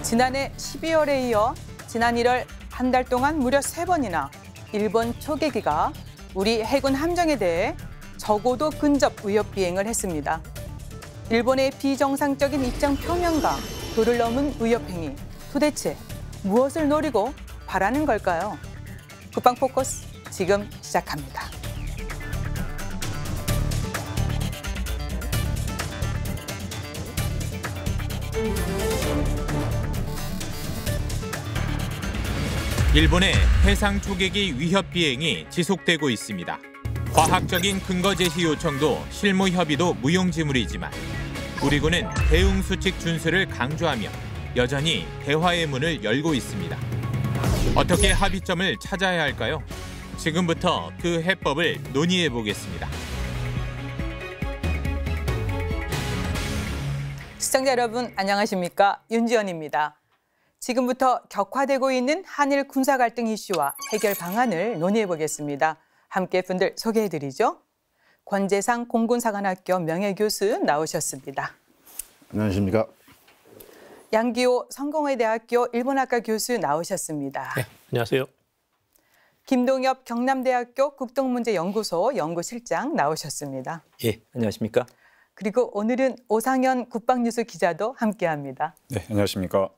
지난해 12월에 이어 지난 1월 한 달 동안 무려 3번이나 일본 초계기가 우리 해군 함정에 대해 적어도 근접 위협 비행을 했습니다. 일본의 비정상적인 입장 표명과 도를 넘은 위협 행위, 도대체 무엇을 노리고 바라는 걸까요? 국방 포커스 지금 시작합니다. 일본의 해상 초계기 위협 비행이 지속되고 있습니다. 과학적인 근거 제시 요청도 실무 협의도 무용지물이지만 우리 군은 대응 수칙 준수를 강조하며 여전히 대화의 문을 열고 있습니다. 어떻게 합의점을 찾아야 할까요? 지금부터 그 해법을 논의해 보겠습니다. 시청자 여러분 안녕하십니까? 윤지연입니다. 지금부터 격화되고 있는 한일 군사 갈등 이슈와 해결 방안을 논의해 보겠습니다. 함께 분들 소개해 드리죠. 권재상 공군사관학교 명예교수 나오셨습니다. 안녕하십니까? 양기호 성공회대학교 일본학과 교수 나오셨습니다. 네, 안녕하세요. 김동엽 경남대학교 국동문제연구소 연구실장 나오셨습니다. 예, 안녕하십니까? 그리고 오늘은 오상현 국방뉴스 기자도 함께합니다. 네, 안녕하십니까?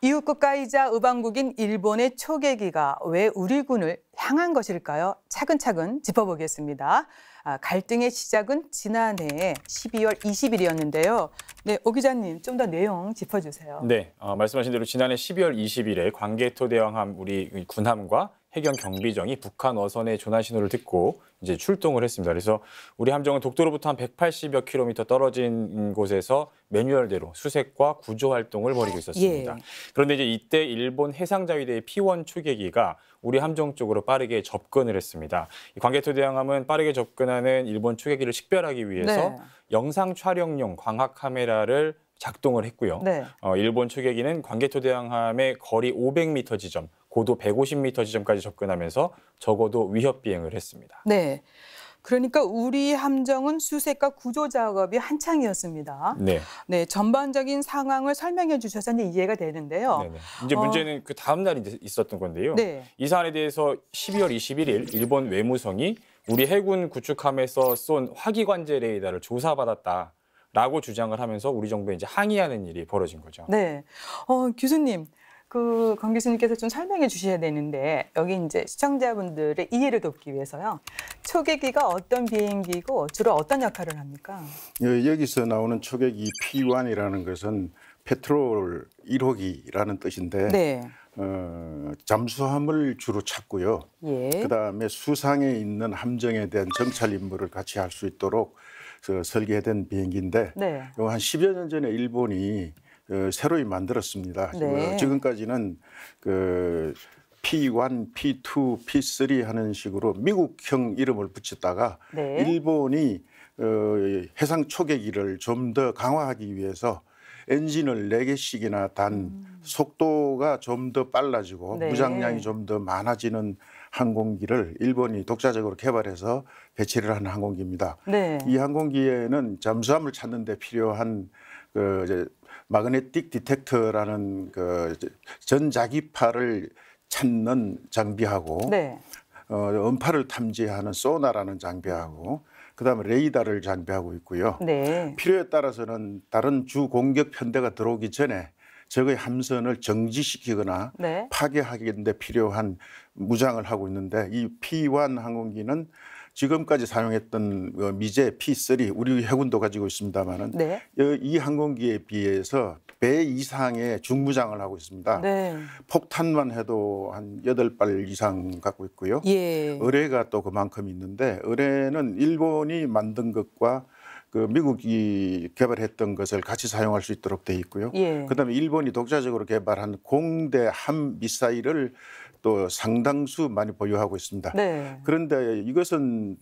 이웃국가이자 의방국인 일본의 초계기가 왜 우리 군을 향한 것일까요? 차근차근 짚어보겠습니다. 갈등의 시작은 지난해 12월 20일이었는데요. 네, 오 기자님 좀 더 내용 짚어주세요. 네, 말씀하신 대로 지난해 12월 20일에 광개토 대왕함 우리 군함과 해경 경비정이 북한 어선의 조난 신호를 듣고 이제 출동을 했습니다. 그래서 우리 함정은 독도로부터 한 180여 킬로미터 떨어진 곳에서 매뉴얼대로 수색과 구조 활동을 벌이고 있었습니다. 예. 그런데 이제 이때 일본 해상자위대의 P1 초계기가 우리 함정 쪽으로 빠르게 접근을 했습니다. 이 광개토 대왕함은 빠르게 접근하는 일본 초계기를 식별하기 위해서 네. 영상 촬영용 광학 카메라를 작동을 했고요. 네. 일본 초계기는 광개토 대왕함의 거리 500m 지점, 고도 150m 지점까지 접근하면서 적어도 위협 비행을 했습니다. 네. 그러니까 우리 함정은 수색과 구조 작업이 한창이었습니다. 네. 네, 전반적인 상황을 설명해 주셔서 이제 이해가 되는데요. 네네. 이제 문제는 그 다음 날 이제 있었던 건데요. 네. 이 사안에 대해서 12월 21일 일본 외무성이 우리 해군 구축함에서 쏜 화기관제 레이더를 조사받았다라고 주장을 하면서 우리 정부에 이제 항의하는 일이 벌어진 거죠. 네. 교수님. 권 교수님께서 좀 설명해 주셔야 되는데 여기 이제 시청자분들의 이해를 돕기 위해서요. 초계기가 어떤 비행기고 주로 어떤 역할을 합니까? 여기서 나오는 초계기 P1이라는 것은 페트롤 1호기라는 뜻인데 네. 잠수함을 주로 찾고요. 예. 그다음에 수상에 있는 함정에 대한 정찰 임무를 같이 할 수 있도록 설계된 비행기인데 네. 한 10여 년 전에 일본이 새로이 만들었습니다. 네. 지금까지는 그 P1, P2, P3 하는 식으로 미국형 이름을 붙였다가 네. 일본이 해상 초계기를 좀 더 강화하기 위해서 엔진을 4개씩이나 단 속도가 좀 더 빨라지고 네. 무장량이 좀 더 많아지는 항공기를 일본이 독자적으로 개발해서 배치를 하는 항공기입니다. 네. 이 항공기에는 잠수함을 찾는 데 필요한 마그네틱 디텍터라는 전자기파를 찾는 장비하고 네. 음파를 탐지하는 소나라는 장비하고 그다음에 레이더를 장비하고 있고요. 네. 필요에 따라서는 다른 주 공격 편대가 들어오기 전에 적의 함선을 정지시키거나 네. 파괴하기 데 필요한 무장을 하고 있는데 이 P1 항공기는 지금까지 사용했던 미제 P3 우리 해군도 가지고 있습니다만은 네. 이 항공기에 비해서 배 이상의 중무장을 하고 있습니다. 네. 폭탄만 해도 한 8발 이상 갖고 있고요. 예. 의뢰가 또 그만큼 있는데 의뢰는 일본이 만든 것과 미국이 개발했던 것을 같이 사용할 수 있도록 돼 있고요. 예. 그다음에 일본이 독자적으로 개발한 공대 함 미사일을 또 상당수 많이 보유하고 있습니다. 네. 그런데 이것은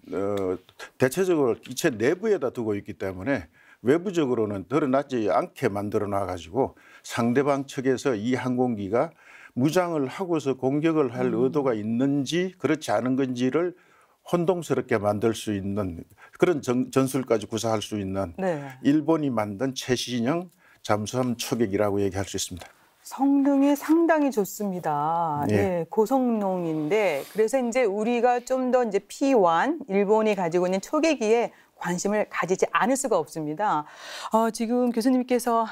대체적으로 기체 내부에다 두고 있기 때문에 외부적으로는 드러나지 않게 만들어 놔가지고 상대방 측에서 이 항공기가 무장을 하고서 공격을 할 의도가 있는지 그렇지 않은 건지를 혼동스럽게 만들 수 있는 그런 전술까지 구사할 수 있는 네. 일본이 만든 최신형 잠수함 초계기라고 얘기할 수 있습니다. 성능이 상당히 좋습니다. 예. 예, 고성능인데 그래서 이제 우리가 좀 더 이제 P1 일본이 가지고 있는 초계기에 관심을 가지지 않을 수가 없습니다. 지금 교수님께서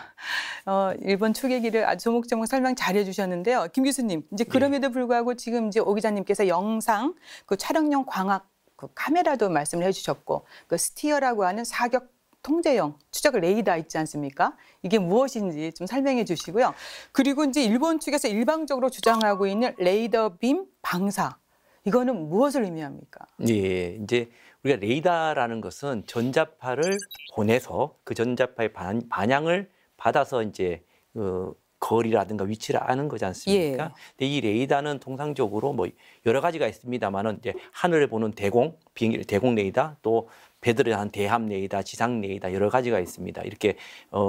일본 초계기를 아주 조목조목 설명 잘해 주셨는데요. 김 교수님, 이제 그럼에도 불구하고 지금 이제 오 기자님께서 영상 그 촬영용 광학 그 카메라도 말씀을 해주셨고 그 스티어라고 하는 사격 통제형 추적 레이더 있지 않습니까? 이게 무엇인지 좀 설명해 주시고요. 그리고 이제 일본 측에서 일방적으로 주장하고 있는 레이더 빔 방사. 이거는 무엇을 의미합니까? 예, 이제 우리가 레이더라는 것은 전자파를 보내서 그 전자파의 반향을 받아서 이제 거리라든가 위치를 아는 거지 않습니까? 예. 근데 이 레이더는 통상적으로 뭐 여러 가지가 있습니다만은 이제 하늘을 보는 대공, 비행기 대공 레이더, 또 배들을 한 대함 레이더, 지상 레이더 여러 가지가 있습니다. 이렇게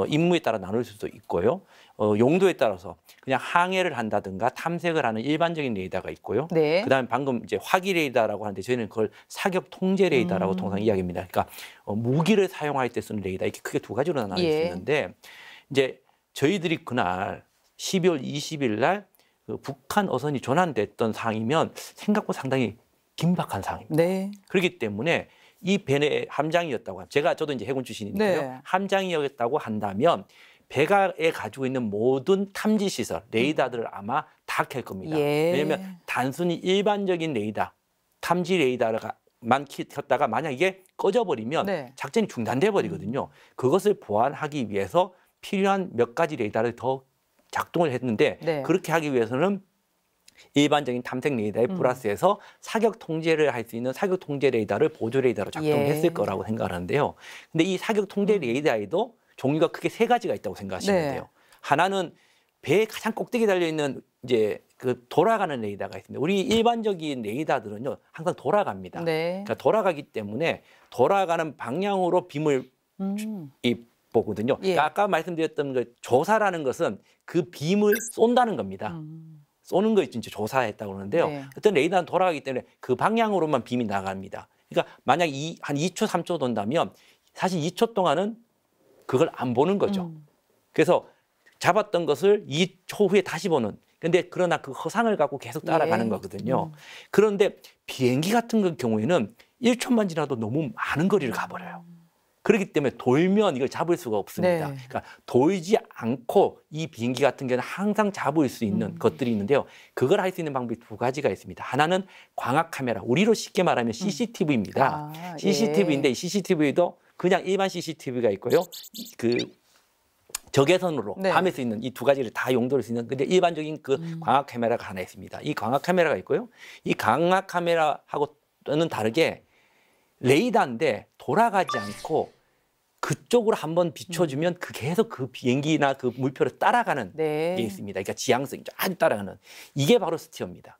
임무에 따라 나눌 수도 있고요. 용도에 따라서 그냥 항해를 한다든가 탐색을 하는 일반적인 레이더가 있고요. 네. 그다음에 방금 이제 화기 레이더라고 하는데 저희는 그걸 사격 통제 레이더라고 통상 이야기합니다. 그러니까 무기를 사용할 때 쓰는 레이더 이렇게 크게 두 가지로 나눠 예. 있는데 이제 저희들이 그날 12월 20일 날 그 북한 어선이 조난됐던 상황이면 생각보다 상당히 긴박한 상황입니다. 네. 그렇기 때문에 이 배의 함장이었다고 하면 저도 이제 해군 출신이니까요. 네. 함장이었다고 한다면 배가에 가지고 있는 모든 탐지 시설, 레이더들을 아마 다 켤 겁니다. 예. 왜냐하면 단순히 일반적인 레이더, 탐지 레이더만 켰다가 만약 이게 꺼져버리면 네. 작전이 중단돼 버리거든요. 그것을 보완하기 위해서 필요한 몇 가지 레이더를 더 작동을 했는데 네. 그렇게 하기 위해서는 일반적인 탐색 레이더에 플러스해서 사격 통제를 할 수 있는 사격 통제 레이더를 보조 레이더로 작동했을 예. 거라고 생각하는데요. 근데 이 사격 통제 레이더에도 종류가 크게 세 가지가 있다고 생각하시면 네. 돼요. 하나는 배의 가장 꼭대기에 달려 있는 이제 그 돌아가는 레이더가 있습니다. 우리 일반적인 레이더들은요 항상 돌아갑니다. 네. 그러니까 돌아가기 때문에 돌아가는 방향으로 빔을 보거든요. 예. 그러니까 아까 말씀드렸던 그 조사라는 것은 그 빔을 쏜다는 겁니다. 쏘는 거 진짜 조사했다고 그러는데요. 네. 어떤 레이더는 돌아가기 때문에 그 방향으로만 빔이 나갑니다. 그러니까 만약 한 2초, 3초 돈다면 사실 2초 동안은 그걸 안 보는 거죠. 그래서 잡았던 것을 2초 후에 다시 보는. 근데 그러나 그 허상을 갖고 계속 따라가는 예. 거거든요. 그런데 비행기 같은 경우에는 1초만 지나도 너무 많은 거리를 가버려요. 그렇기 때문에 돌면 이걸 잡을 수가 없습니다. 네. 그러니까 돌지 않고 이 비행기 같은 경우는 항상 잡을 수 있는 것들이 있는데요. 그걸 할 수 있는 방법이 두 가지가 있습니다. 하나는 광학 카메라, 우리로 쉽게 말하면 CCTV입니다. 아, CCTV인데 이 CCTV도 그냥 일반 CCTV가 있고요. 그 적외선으로 네. 밤에 쓰이는 이 두 가지를 다 용도로 쓰는 근데 일반적인 그 광학 카메라가 하나 있습니다. 이 광학 카메라가 있고요. 이 광학 카메라하고는 다르게 레이더인데 돌아가지 않고 그쪽으로 한번 비춰주면 그 계속 그 비행기나 그 물표를 따라가는 네. 게 있습니다. 그러니까 지향성이 아주 따라가는 이게 바로 스티어입니다.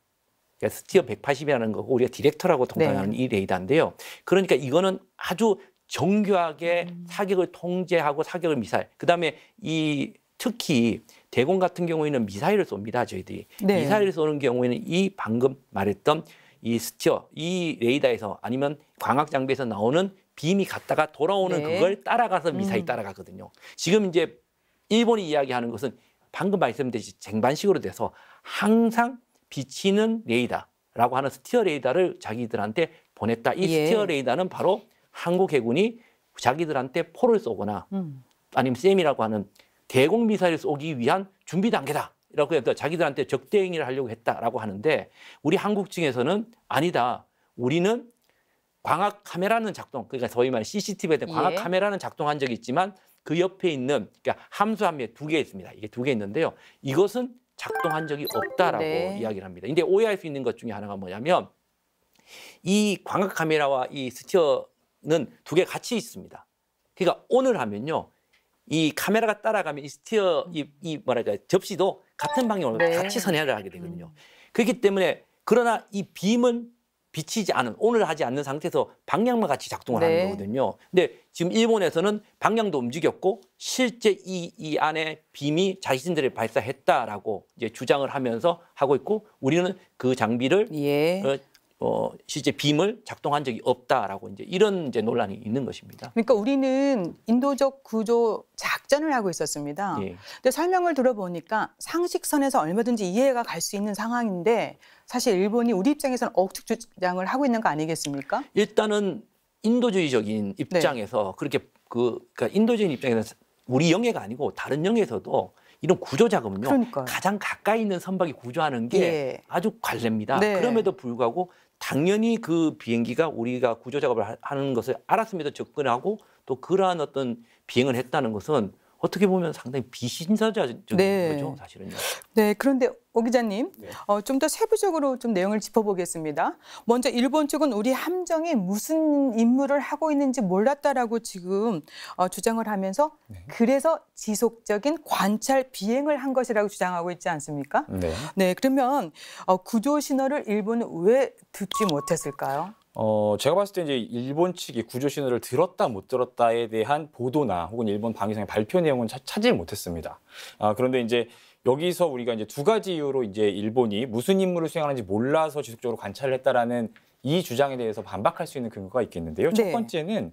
그러니까 스티어 180이라는 거고 우리가 디렉터라고 통칭하는 이 레이더인데요. 그러니까 이거는 아주 정교하게 사격을 통제하고 사격을 미사일. 그다음에 이 특히 대공 같은 경우에는 미사일을 쏩니다. 저희들이 네. 미사일을 쏘는 경우에는 이 방금 말했던 이 스티어, 이 레이더에서 아니면 광학 장비에서 나오는 빔이 갔다가 돌아오는 네. 그걸 따라가서 미사일이 따라가거든요. 지금 이제 일본이 이야기하는 것은 방금 말씀드렸듯이 쟁반식으로 돼서 항상 비치는 레이더라고 하는 스티어 레이더를 자기들한테 보냈다. 이 예. 스티어 레이더는 바로 한국 해군이 자기들한테 포를 쏘거나 아니면 쌤이라고 하는 대공 미사일을 쏘기 위한 준비 단계다. 라고 해서 자기들한테 적대 행위를 하려고 했다라고 하는데 우리 한국 측에서는 아니다. 우리는 광학 카메라는 작동, 그러니까 소위 말하는 CCTV에 대한 광학 예. 카메라는 작동한 적이 있지만 그 옆에 있는 그러니까 함수함에 두 개 있습니다. 이게 두 개 있는데요. 이것은 작동한 적이 없다라고 네. 이야기를 합니다. 근데 오해할 수 있는 것 중에 하나가 뭐냐면 이 광학 카메라와 이 스티어는 두 개 같이 있습니다. 그러니까 오늘 하면요. 이 카메라가 따라가면 이 스티어 이 뭐랄까 접시도 같은 방향으로 네. 같이 선회를 하게 되거든요. 그렇기 때문에 그러나 이 빔은 비치지 않은 오늘 하지 않는 상태에서 방향만 같이 작동을 네. 하는 거거든요. 근데 지금 일본에서는 방향도 움직였고 실제 이 안에 빔이 자신들이 발사했다라고 이제 주장을 하면서 하고 있고 우리는 그 장비를 예. 실제 빔을 작동한 적이 없다라고 이제 이런 이제 논란이 있는 것입니다. 그러니까 우리는 인도적 구조 작전을 하고 있었습니다. 예. 근데 설명을 들어보니까 상식선에서 얼마든지 이해가 갈 수 있는 상황인데 사실 일본이 우리 입장에서는 억측 주장을 하고 있는 거 아니겠습니까? 일단은 인도주의적인 입장에서 그렇게 그러니까 인도주의 입장에서는 우리 영해가 아니고 다른 영해에서도 이런 구조 작업은요. 그러니까요. 가장 가까이 있는 선박이 구조하는 게 예. 아주 관례입니다. 네. 그럼에도 불구하고 당연히 그 비행기가 우리가 구조 작업을 하는 것을 알았음에도 접근하고 또 그러한 어떤 비행을 했다는 것은 어떻게 보면 상당히 비신사적인 네. 거죠, 사실은요. 네, 그런데 오 기자님, 네. 좀 더 세부적으로 좀 내용을 짚어보겠습니다. 먼저 일본 측은 우리 함정이 무슨 임무를 하고 있는지 몰랐다라고 지금 주장을 하면서 그래서 지속적인 관찰 비행을 한 것이라고 주장하고 있지 않습니까? 네. 네, 그러면 구조 신호를 일본은 왜 듣지 못했을까요? 제가 봤을 때 이제 일본 측이 구조 신호를 들었다 못 들었다에 대한 보도나 혹은 일본 방위성의 발표 내용은 찾지 못했습니다. 그런데 이제 여기서 우리가 이제 두 가지 이유로 이제 일본이 무슨 임무를 수행하는지 몰라서 지속적으로 관찰을 했다라는 이 주장에 대해서 반박할 수 있는 근거가 있겠는데요. 첫 네. 번째는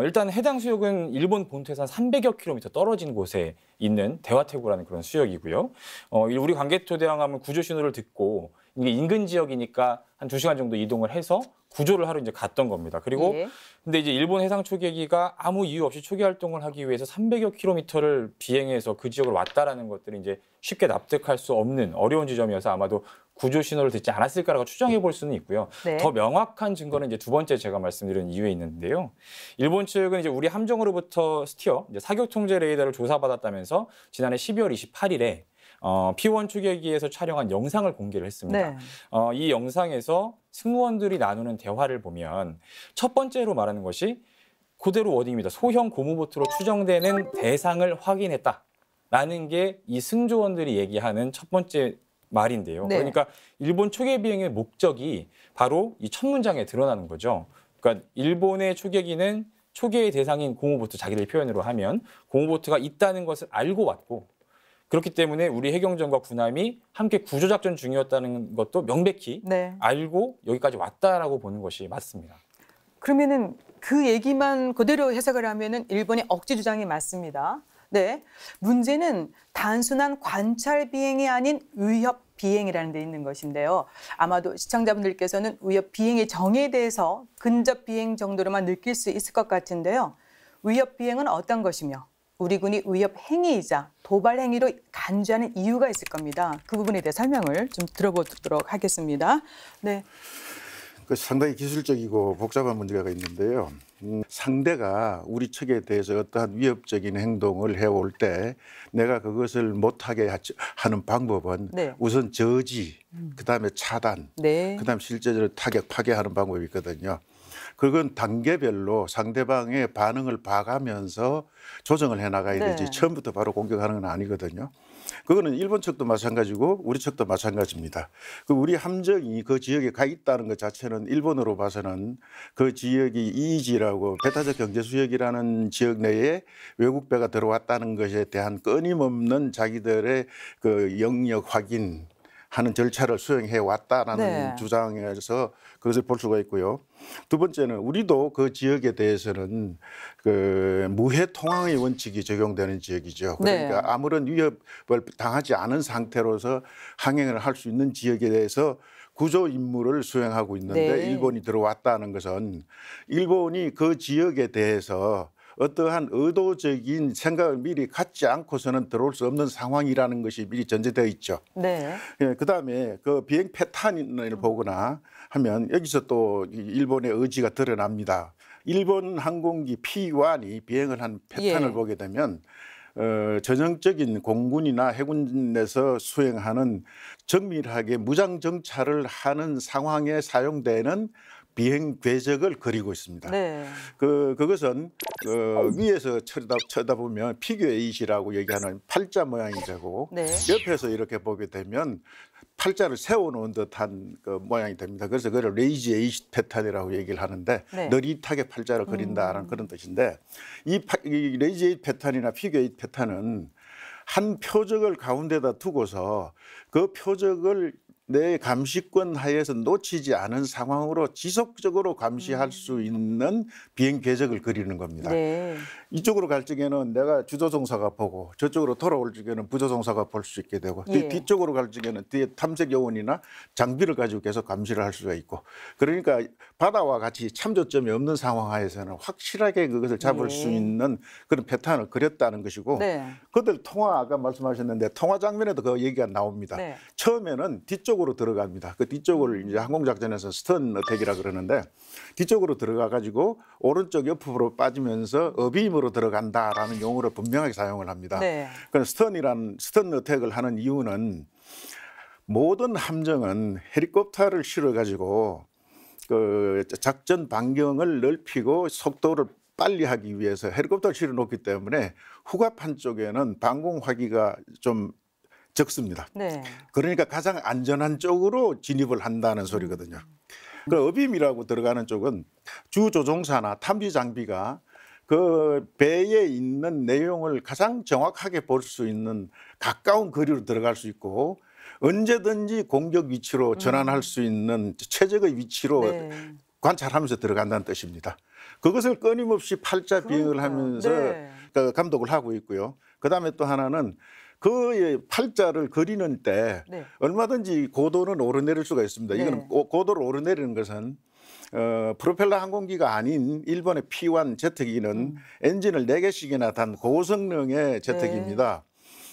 일단 해당 수역은 일본 본토에서 한 300여 킬로미터 떨어진 곳에 있는 대화태고라는 그런 수역이고요. 우리 관개토 대왕함은 구조 신호를 듣고 이게 인근 지역이니까 한 2시간 정도 이동을 해서 구조를 하러 이제 갔던 겁니다. 그리고 예. 근데 이제 일본 해상 초계기가 아무 이유 없이 초계 활동을 하기 위해서 300여 킬로미터를 비행해서 그 지역을 왔다라는 것들이 이제 쉽게 납득할 수 없는 어려운 지점이어서 아마도 구조 신호를 듣지 않았을까라고 추정해 볼 수는 있고요. 네. 더 명확한 증거는 이제 두 번째 제가 말씀드린 이유에 있는데요. 일본 측은 이제 우리 함정으로부터 스티어 이제 사격 통제 레이더를 조사받았다면서 지난해 12월 28일에 P1 추계기에서 촬영한 영상을 공개를 했습니다. 네. 이 영상에서 승무원들이 나누는 대화를 보면 첫 번째로 말하는 것이 그대로 워딩입니다. 소형 고무보트로 추정되는 대상을 확인했다라는 게 이 승조원들이 얘기하는 첫 번째 말인데요. 네. 그러니까 일본 초계 비행의 목적이 바로 이 첫 문장에 드러나는 거죠. 그러니까 일본의 초계기는 초계의 대상인 고무보트 자기들 표현으로 하면 고무보트가 있다는 것을 알고 왔고 그렇기 때문에 우리 해경정과 군함이 함께 구조작전 중이었다는 것도 명백히 네. 알고 여기까지 왔다라고 보는 것이 맞습니다. 그러면은 그 얘기만 그대로 해석을 하면은 일본의 억지 주장이 맞습니다. 네. 문제는 단순한 관찰 비행이 아닌 위협 비행이라는 데 있는 것인데요. 아마도 시청자분들께서는 위협 비행의 정의에 대해서 근접 비행 정도로만 느낄 수 있을 것 같은데요. 위협 비행은 어떤 것이며 우리 군이 위협 행위이자 도발 행위로 간주하는 이유가 있을 겁니다. 그 부분에 대해 설명을 좀 들어보도록 하겠습니다. 네. 상당히 기술적이고 복잡한 문제가 있는데요. 상대가 우리 측에 대해서 어떠한 위협적인 행동을 해올 때 내가 그것을 못하게 하는 방법은 네. 우선 저지, 그다음에 차단, 네. 그다음에 실제적으로 타격, 파괴하는 방법이 있거든요. 그건 단계별로 상대방의 반응을 봐가면서 조정을 해나가야 네. 되지 처음부터 바로 공격하는 건 아니거든요. 그거는 일본 측도 마찬가지고 우리 측도 마찬가지입니다. 우리 함정이 그 지역에 가 있다는 것 자체는 일본으로 봐서는 그 지역이 EEZ라고 배타적 경제수역이라는 지역 내에 외국 배가 들어왔다는 것에 대한 끊임없는 자기들의 그 영역 확인 하는 절차를 수행해 왔다라는 네. 주장에서 그것을 볼 수가 있고요. 두 번째는 우리도 그 지역에 대해서는 그 무해 통항의 원칙이 적용되는 지역이죠. 그러니까 네. 아무런 위협을 당하지 않은 상태로서 항행을 할 수 있는 지역에 대해서 구조 임무를 수행하고 있는데 네. 일본이 들어왔다는 것은 일본이 그 지역에 대해서 어떠한 의도적인 생각을 미리 갖지 않고서는 들어올 수 없는 상황이라는 것이 미리 전제되어 있죠. 네. 예, 그다음에 그 비행 패턴을 보거나 하면 여기서 또 일본의 의지가 드러납니다. 일본 항공기 P1이 비행을 한 패턴을 예. 보게 되면 전형적인 공군이나 해군에서 수행하는 정밀하게 무장 정찰을 하는 상황에 사용되는 비행 궤적을 그리고 있습니다. 네. 그것은 위에서 쳐다보면 피겨 에잇이라고 얘기하는 팔자 모양이 되고 네. 옆에서 이렇게 보게 되면 팔자를 세워놓은 듯한 그 모양이 됩니다. 그래서 그걸 레이지 에잇 패턴이라고 얘기를 하는데 네. 느릿하게 팔자를 그린다라는 그런 뜻인데 이 레이지 에잇 패턴이나 피겨 에잇 패턴은 한 표적을 가운데다 두고서 그 표적을 내 감시권 하에서 놓치지 않은 상황으로 지속적으로 감시할 수 있는 비행 궤적을 그리는 겁니다. 네. 이쪽으로 갈 적에는 내가 주조종사가 보고 저쪽으로 돌아올 적에는 부조종사가 볼 수 있게 되고 예. 뒤쪽으로 갈 적에는 뒤에 탐색 요원이나 장비를 가지고 계속 감시를 할 수가 있고 그러니까 바다와 같이 참조점이 없는 상황 하에서는 확실하게 그것을 잡을 예. 수 있는 그런 패턴을 그렸다는 것이고 네. 그들 통화 아까 말씀하셨는데 통화 장면에도 그 얘기가 나옵니다. 네. 처음에는 뒤쪽으로 들어갑니다. 그 뒤쪽을 이제 항공작전에서 스턴 어택이라 그러는데 뒤쪽으로 들어가 가지고 오른쪽 옆으로 빠지면서 어비임으로 들어간다라는 용어를 분명하게 사용을 합니다. 네. 그래서 스턴 어택을 하는 이유는 모든 함정은 헬리콥터를 실어 가지고 그 작전 반경을 넓히고 속도를 빨리 하기 위해서 헬리콥터를 실어 놓기 때문에 후가판 쪽에는 방공 화기가 좀 적습니다. 네. 그러니까 가장 안전한 쪽으로 진입을 한다는 소리거든요. 그 어빔이라고 들어가는 쪽은 주조종사나 탐지 장비가 그 배에 있는 내용을 가장 정확하게 볼 수 있는 가까운 거리로 들어갈 수 있고 언제든지 공격 위치로 전환할 수 있는 최적의 위치로 네. 관찰하면서 들어간다는 뜻입니다. 그것을 끊임없이 팔자 비행을 하면서 네. 그 감독을 하고 있고요. 그다음에 또 하나는 그 팔자를 그리는 때 네. 얼마든지 고도는 오르내릴 수가 있습니다. 네. 이거는 고도를 오르내리는 것은 프로펠러 항공기가 아닌 일본의 P1 제트기는 엔진을 4개씩이나 단 고성능의 제트기입니다.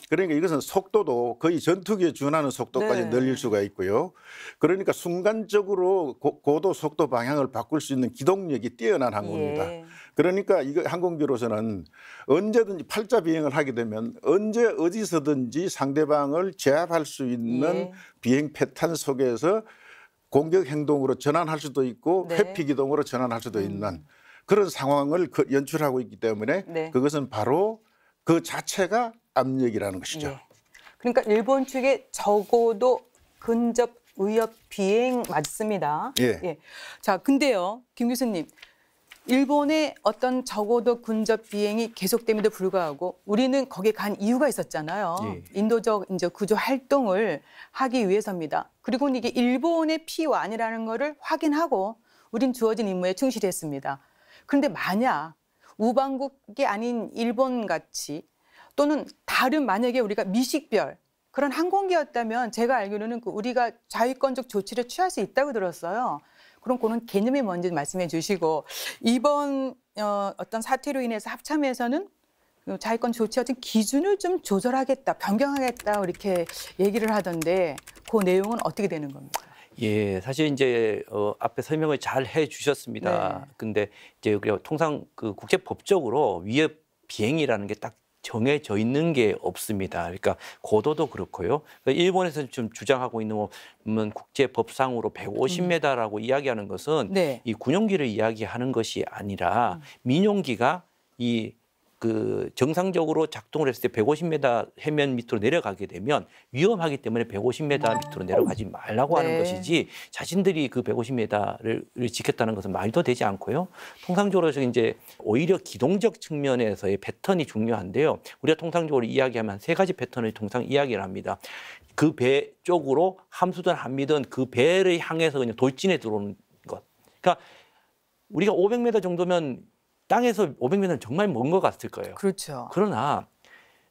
그러니까 이것은 속도도 거의 전투기에 준하는 속도까지 네. 늘릴 수가 있고요. 그러니까 순간적으로 고도 속도 방향을 바꿀 수 있는 기동력이 뛰어난 항공입니다. 예. 그러니까 이거 항공기로서는 언제든지 팔자 비행을 하게 되면 언제 어디서든지 상대방을 제압할 수 있는 예. 비행 패턴 속에서 공격 행동으로 전환할 수도 있고 네. 회피 기동으로 전환할 수도 있는 그런 상황을 연출하고 있기 때문에 네. 그것은 바로 그 자체가 압력이라는 것이죠. 예. 그러니까 일본 측에 적어도 근접 위협 비행 맞습니다. 예. 자, 근데요, 김 교수님, 일본의 어떤 적어도 근접 비행이 계속됨에도 불구하고 우리는 거기에 간 이유가 있었잖아요. 예. 인도적 이제 구조 활동을 하기 위해서입니다. 그리고 이게 일본의 P1이라는 거를 확인하고 우린 주어진 임무에 충실했습니다. 그런데 만약 우방국이 아닌 일본 같이 또는 다른 만약에 우리가 미식별 그런 항공기였다면 제가 알기로는 우리가 자위권적 조치를 취할 수 있다고 들었어요. 그럼 그런 개념이 뭔지 말씀해 주시고 이번 어떤 사태로 인해서 합참에서는 자위권 조치 어떤 기준을 좀 조절하겠다, 변경하겠다 이렇게 얘기를 하던데 그 내용은 어떻게 되는 겁니까? 예, 사실 이제 앞에 설명을 잘 해주셨습니다. 네. 근데 이제 통상 그 국제법적으로 위협 비행이라는 게 딱 정해져 있는 게 없습니다. 그러니까 고도도 그렇고요. 그러니까 일본에서 좀 주장하고 있는 국제법상으로 150m라고 이야기하는 것은 네. 이 군용기를 이야기하는 것이 아니라 민용기가 그 정상적으로 작동을 했을 때 150m 해면 밑으로 내려가게 되면 위험하기 때문에 150m 밑으로 내려가지 말라고 하는 네. 것이지 자신들이 그 150m를 지켰다는 것은 말도 되지 않고요. 통상적으로 이제 오히려 기동적 측면에서의 패턴이 중요한데요. 우리가 통상적으로 이야기하면 3가지 패턴을 통상 이야기를 합니다. 그 배 쪽으로 함수든 한미든 그 배를 향해서 그냥 돌진해 들어오는 것. 그러니까 우리가 500m 정도면 땅에서 500m는 정말 먼 것 같을 거예요. 그렇죠. 그러나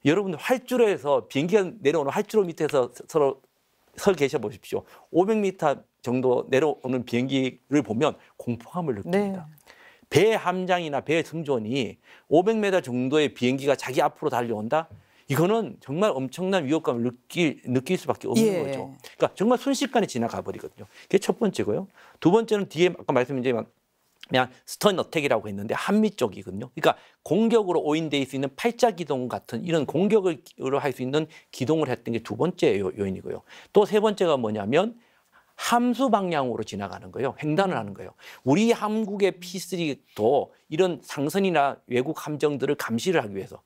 여러분들 활주로에서 비행기가 내려오는 활주로 밑에서 서로 서 계셔 보십시오. 500m 정도 내려오는 비행기를 보면 공포감을 느낍니다. 네. 배 함장이나 배 승조원이 500m 정도의 비행기가 자기 앞으로 달려온다? 이거는 정말 엄청난 위협감을 느낄 수밖에 없는 예. 거죠. 그러니까 정말 순식간에 지나가 버리거든요. 그게 첫 번째고요. 두 번째는 뒤에 아까 말씀드린 그냥 스턴 어택이라고 했는데 한미 쪽이거든요. 그러니까 공격으로 오인될 수 있는 팔자 기동 같은 이런 공격으로 할 수 있는 기동을 했던 게 두 번째 요인이고요. 또 세 번째가 뭐냐면 함수 방향으로 지나가는 거예요. 횡단을 하는 거예요. 우리 한국의 P3도 이런 상선이나 외국 함정들을 감시를 하기 위해서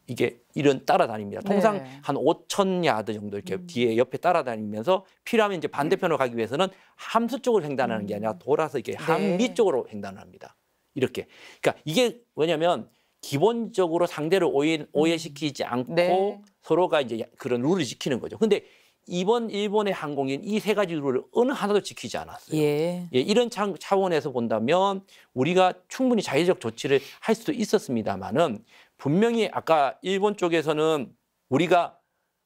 이게 이런 따라다닙니다. 통상 네. 한 5,000야드 정도 이렇게 뒤에 옆에 따라다니면서 필요하면 이제 반대편으로 가기 위해서는 함수 쪽을 횡단하는 게 아니라 돌아서 이렇게 한미 쪽으로 횡단을 합니다. 이렇게. 그러니까 이게 뭐냐면 기본적으로 상대를 오해시키지 않고 네. 서로가 이제 그런 룰을 지키는 거죠. 근데 이번 일본의 항공인 이 세 가지 룰을 어느 하나도 지키지 않았어요. 예. 예, 이런 차원에서 본다면 우리가 충분히 자의적 조치를 할 수도 있었습니다만은 분명히 아까 일본 쪽에서는 우리가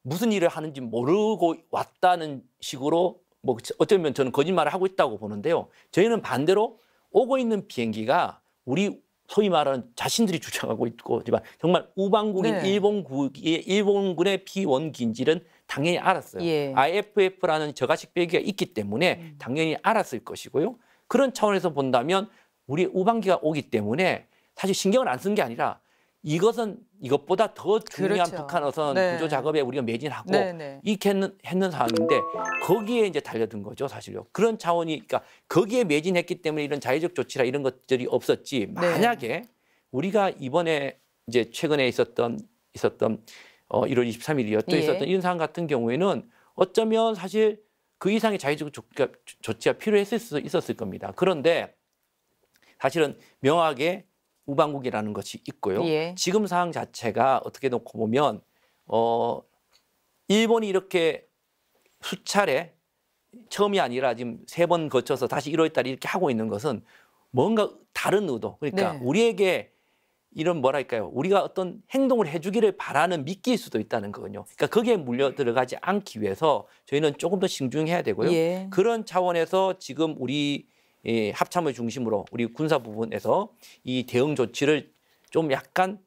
무슨 일을 하는지 모르고 왔다는 식으로 뭐 어쩌면 저는 거짓말을 하고 있다고 보는데요. 저희는 반대로 오고 있는 비행기가 우리 소위 말하는 자신들이 주장하고 있고 정말 우방국인 네. 일본군의 비원기인지는 당연히 알았어요. 예. IFF라는 저가식 비행기가 있기 때문에 당연히 알았을 것이고요. 그런 차원에서 본다면 우리 우방기가 오기 때문에 사실 신경을 안 쓴 게 아니라 이것은 이것보다 더 중요한 그렇죠. 북한 어선 네. 구조 작업에 우리가 매진하고 네네. 이렇게 했는 상황인데 거기에 이제 달려든 거죠, 사실요. 그런 차원이 그러니까 거기에 매진했기 때문에 이런 자의적 조치라 이런 것들이 없었지. 만약에 우리가 이번에 이제 최근에 있었던 1월 23일이었죠. 예. 있었던 이런 상황 같은 경우에는 어쩌면 사실 그 이상의 자의적 조치가 필요했을 수 있었을 겁니다. 그런데 사실은 명확하게 우방국이라는 것이 있고요. 예. 지금 상황 자체가 어떻게 놓고 보면 일본이 이렇게 수차례 처음이 아니라 지금 3번 거쳐서 다시 1월 달에 이렇게 하고 있는 것은 뭔가 다른 의도. 그러니까 네. 우리에게 이런 뭐랄까요? 우리가 어떤 행동을 해주기를 바라는 미끼일 수도 있다는 거군요. 그러니까 거기에 물려 들어가지 않기 위해서 저희는 조금 더 신중해야 되고요. 예. 그런 차원에서 지금 우리 합참을 중심으로 우리 군사 부분에서 이 대응 조치를 좀 약간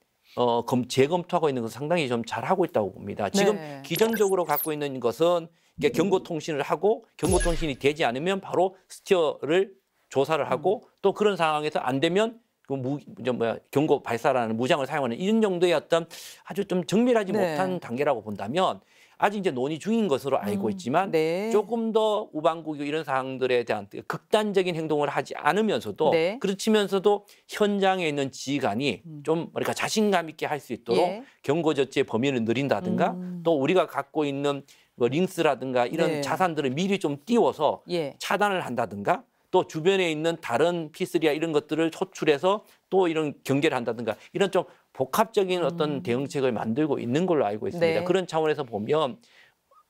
재검토하고 있는 것은 상당히 좀 잘하고 있다고 봅니다. 지금 네. 기존적으로 갖고 있는 것은 이게 경고통신을 하고 경고통신이 되지 않으면 바로 스티어를 조사를 하고 또 그런 상황에서 안 되면 경고 발사라는 무장을 사용하는 이런 정도의 어떤 아주 좀 정밀하지 네. 못한 단계라고 본다면 아직 이제 논의 중인 것으로 알고 있지만 네. 조금 더 우방국이 이런 상황들에 대한 극단적인 행동을 하지 않으면서도 네. 그렇지면서도 현장에 있는 지휘관이 좀 뭐랄까 자신감 있게 할 수 있도록 예. 경고 조치의 범위를 늘린다든가 또 우리가 갖고 있는 뭐 링스라든가 이런 네. 자산들을 미리 좀 띄워서 예. 차단을 한다든가 또 주변에 있는 다른 P3야 이런 것들을 소출해서 또 이런 경계를 한다든가 이런 좀 복합적인 어떤 대응책을 만들고 있는 걸로 알고 있습니다. 네. 그런 차원에서 보면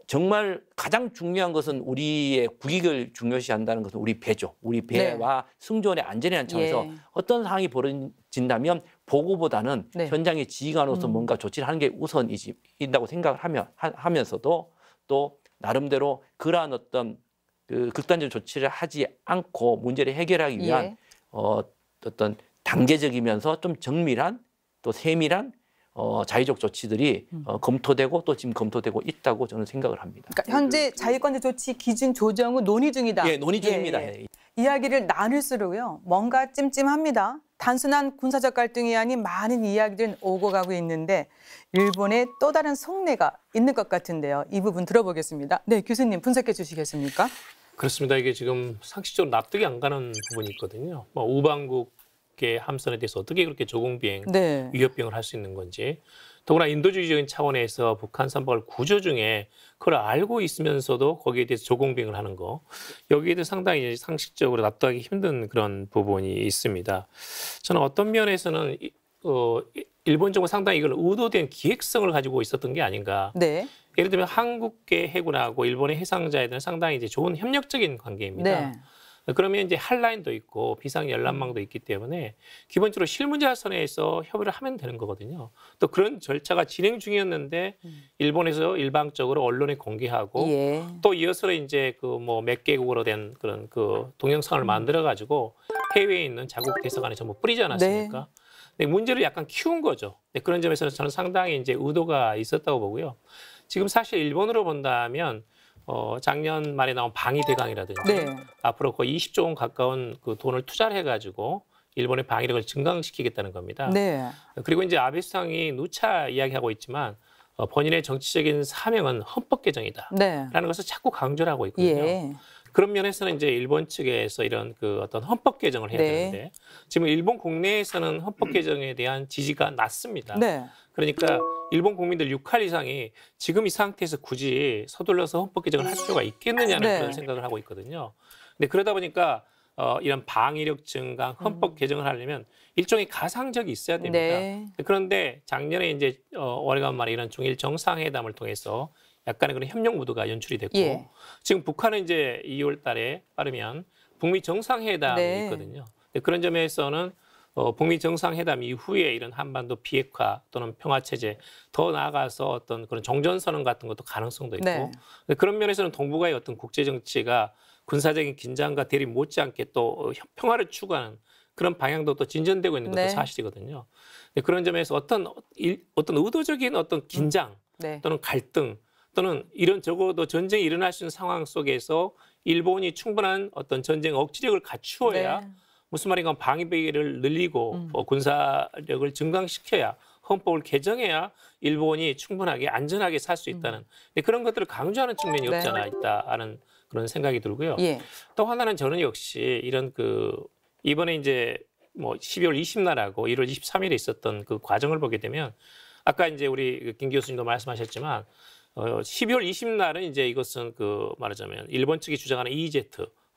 정말 가장 중요한 것은 우리의 국익을 중요시한다는 것은 우리 배죠. 우리 배와 승조원의 안전에 대한 차원에서 예. 어떤 상황이 벌어진다면 보고보다는 네. 현장의 지휘관으로서 뭔가 조치를 하는 게 우선이다고 생각을 하면서도 또 나름대로 그러한 어떤 그 극단적 조치를 하지 않고 문제를 해결하기 위한 예. 어떤 단계적이면서 좀 정밀한 또 세밀한 자의적 조치들이 검토되고 또 지금 검토되고 있다고 저는 생각을 합니다. 그러니까 현재 자유권자 조치 기준 조정은 논의 중이다. 예, 논의 중입니다. 예, 예. 이야기를 나눌수록요. 뭔가 찜찜합니다. 단순한 군사적 갈등이 아닌 많은 이야기들은 오고 가고 있는데 일본의 또 다른 속내가 있는 것 같은데요. 이 부분 들어보겠습니다. 네, 교수님 분석해 주시겠습니까? 그렇습니다. 이게 지금 상식적으로 납득이 안 가는 부분이 있거든요. 뭐 우방국의 함선에 대해서 어떻게 그렇게 조공비행, 네. 위협비행을 할 수 있는 건지. 더구나 인도주의적인 차원에서 북한 선박을 구조 중에 그걸 알고 있으면서도 거기에 대해서 조공비행을 하는 거. 여기에 대해서 상당히 상식적으로 납득하기 힘든 그런 부분이 있습니다. 저는 어떤 면에서는 일본적으로 상당히 이걸 의도된 기획성을 가지고 있었던 게 아닌가. 네. 예를 들면 한국계 해군하고 일본의 해상자에 대한 상당히 이제 좋은 협력적인 관계입니다. 네. 그러면 이제 한라인도 있고 비상 열람망도 있기 때문에 기본적으로 실무자선에서 협의를 하면 되는 거거든요. 또 그런 절차가 진행 중이었는데 일본에서 일방적으로 언론에 공개하고 예. 또 이어서 이제 그 뭐 몇 개국으로 된 그런 그 동영상을 만들어 가지고 해외에 있는 자국 대사관에 전부 뿌리지 않았습니까? 네, 문제를 약간 키운 거죠. 네, 그런 점에서는 저는 상당히 이제 의도가 있었다고 보고요. 지금 사실 일본으로 본다면 작년 말에 나온 방위대강이라든지 네. 앞으로 거의 20조 원 가까운 그 돈을 투자를 해가지고 일본의 방위력을 증강시키겠다는 겁니다. 네. 그리고 이제 아베 수상이 누차 이야기하고 있지만 본인의 정치적인 사명은 헌법 개정이다. 네. 라는 것을 자꾸 강조를 하고 있거든요. 예. 그런 면에서는 이제 일본 측에서 이런 그 어떤 헌법 개정을 해야 네. 되는데 지금 일본 국내에서는 헌법 개정에 대한 지지가 낮습니다. 네. 그러니까 일본 국민들 6할 이상이 지금 이 상태에서 굳이 서둘러서 헌법 개정을 할 필요가 있겠느냐는 네. 그런 생각을 하고 있거든요. 근데 그러다 보니까 이런 방위력 증강, 헌법 개정을 하려면 일종의 가상적이 있어야 됩니다. 네. 그런데 작년에 이제 오래간만에 이런 중일 정상회담을 통해서 약간의 그런 협력 무드가 연출이 됐고 예. 지금 북한은 이제 2월 달에 빠르면 북미 정상회담이 네. 있거든요. 그런 점에서는 북미 정상회담 이후에 이런 한반도 비핵화 또는 평화체제 더 나아가서 어떤 그런 종전선언 같은 것도 가능성도 있고 네. 그런 면에서는 동북아의 어떤 국제정치가 군사적인 긴장과 대립 못지않게 또 평화를 추구하는 그런 방향도 또 진전되고 있는 것도 네. 사실이거든요. 그런 점에서 어떤 의도적인 어떤 긴장 네. 또는 갈등 또는 이런 적어도 전쟁이 일어날 수 있는 상황 속에서 일본이 충분한 어떤 전쟁 억지력을 갖추어야 네. 무슨 말인가 하면 방위비를 늘리고 군사력을 증강시켜야 헌법을 개정해야 일본이 충분하게 안전하게 살 수 있다는 그런 것들을 강조하는 측면이 네. 없지 않아 있다는 그런 생각이 들고요. 예. 또 하나는 저는 역시 이런 이번에 이제 뭐 12월 20날하고 1월 23일에 있었던 그 과정을 보게 되면 아까 이제 우리 김 교수님도 말씀하셨지만 12월 20날은 이제 이것은 말하자면 일본 측이 주장하는 EEZ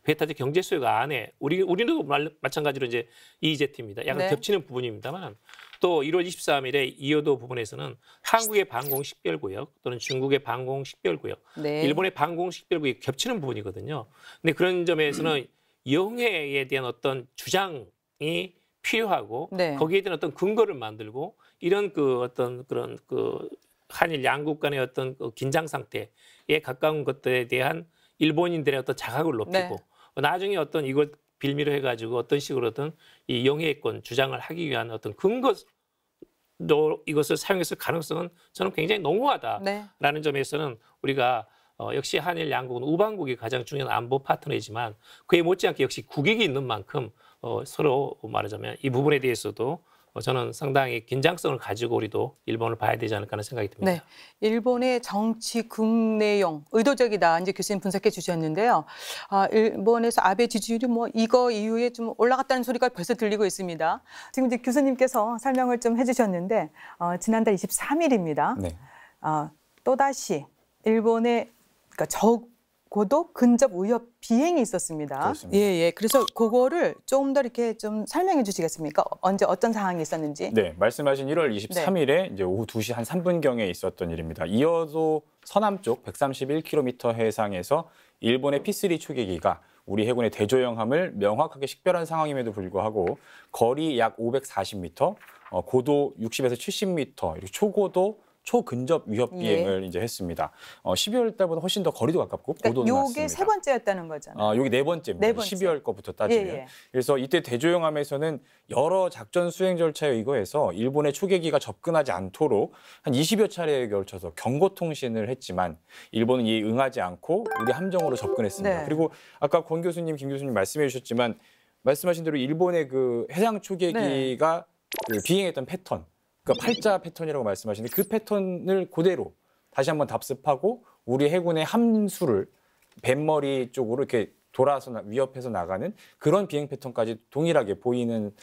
배타적 경제 수역 안에 우리도 마찬가지로 이제 EEZ입니다. 약간 네. 겹치는 부분입니다만 또 1월 23일에 이어도 부분에서는 한국의 방공 식별구역 또는 중국의 방공 식별구역, 네. 일본의 방공 식별구역이 겹치는 부분이거든요. 근데 그런 점에서는 영해에 대한 어떤 주장이 필요하고 네. 거기에 대한 어떤 근거를 만들고 이런 어떤 그런 한일 양국 간의 어떤 긴장 상태에 가까운 것들에 대한 일본인들의 어떤 자각을 높이고 네. 나중에 어떤 이걸 빌미로 해가지고 어떤 식으로든 이 영해권 주장을 하기 위한 어떤 근거로 이것을 사용했을 가능성은 저는 굉장히 농후하다라는 네. 점에서는 우리가 역시 한일 양국은 우방국이 가장 중요한 안보 파트너이지만 그에 못지않게 역시 국익이 있는 만큼 서로 말하자면 이 부분에 대해서도 저는 상당히 긴장성을 가지고 우리도 일본을 봐야 되지 않을까 하는 생각이 듭니다. 네, 일본의 정치 국내용 의도적이다 이제 교수님 분석해 주셨는데요. 일본에서 아베 지지율이 뭐 이거 이후에 좀 올라갔다는 소리가 벌써 들리고 있습니다. 지금 이제 교수님께서 설명을 좀 해주셨는데 지난달 23일입니다. 네. 또다시 일본의 그러니까 적어도 근접 위협 비행이 있었습니다. 그렇습니다. 예. 그래서 그거를 좀 더 이렇게 좀 설명해 주시겠습니까? 언제 어떤 상황이 있었는지. 네, 말씀하신 1월 23일에 이제 오후 2시 한 3분경에 있었던 일입니다. 이어도 서남쪽 131km 해상에서 일본의 P3 초계기가 우리 해군의 대조영함을 명확하게 식별한 상황임에도 불구하고 거리 약 540m, 고도 60에서 70m, 이렇게 초고도 초근접 위협 비행을 이제 했습니다. 12월 달보다 훨씬 더 거리도 가깝고 고도는 그러니까 낮습니다. 요게 세 번째였다는 거잖아요. 요게 네 번째입니다. 네 번째. 12월 거부터 따지면. 예. 그래서 이때 대조영함에서는 여러 작전 수행 절차에 의거해서 일본의 초계기가 접근하지 않도록 한 20여 차례에 걸쳐서 경고 통신을 했지만 일본은 이에 응하지 않고 우리 함정으로 접근했습니다. 네. 그리고 아까 권 교수님, 김 교수님 말씀해 주셨지만 말씀하신 대로 일본의 그 해상 초계기가 그 비행했던 패턴, 그러니까 팔자 패턴이라고 말씀하시는데 그 패턴을 그대로 다시 한번 답습하고 우리 해군의 함수를 뱃머리 쪽으로 이렇게 돌아서 위협해서 나가는 그런 비행 패턴까지 동일하게 보이는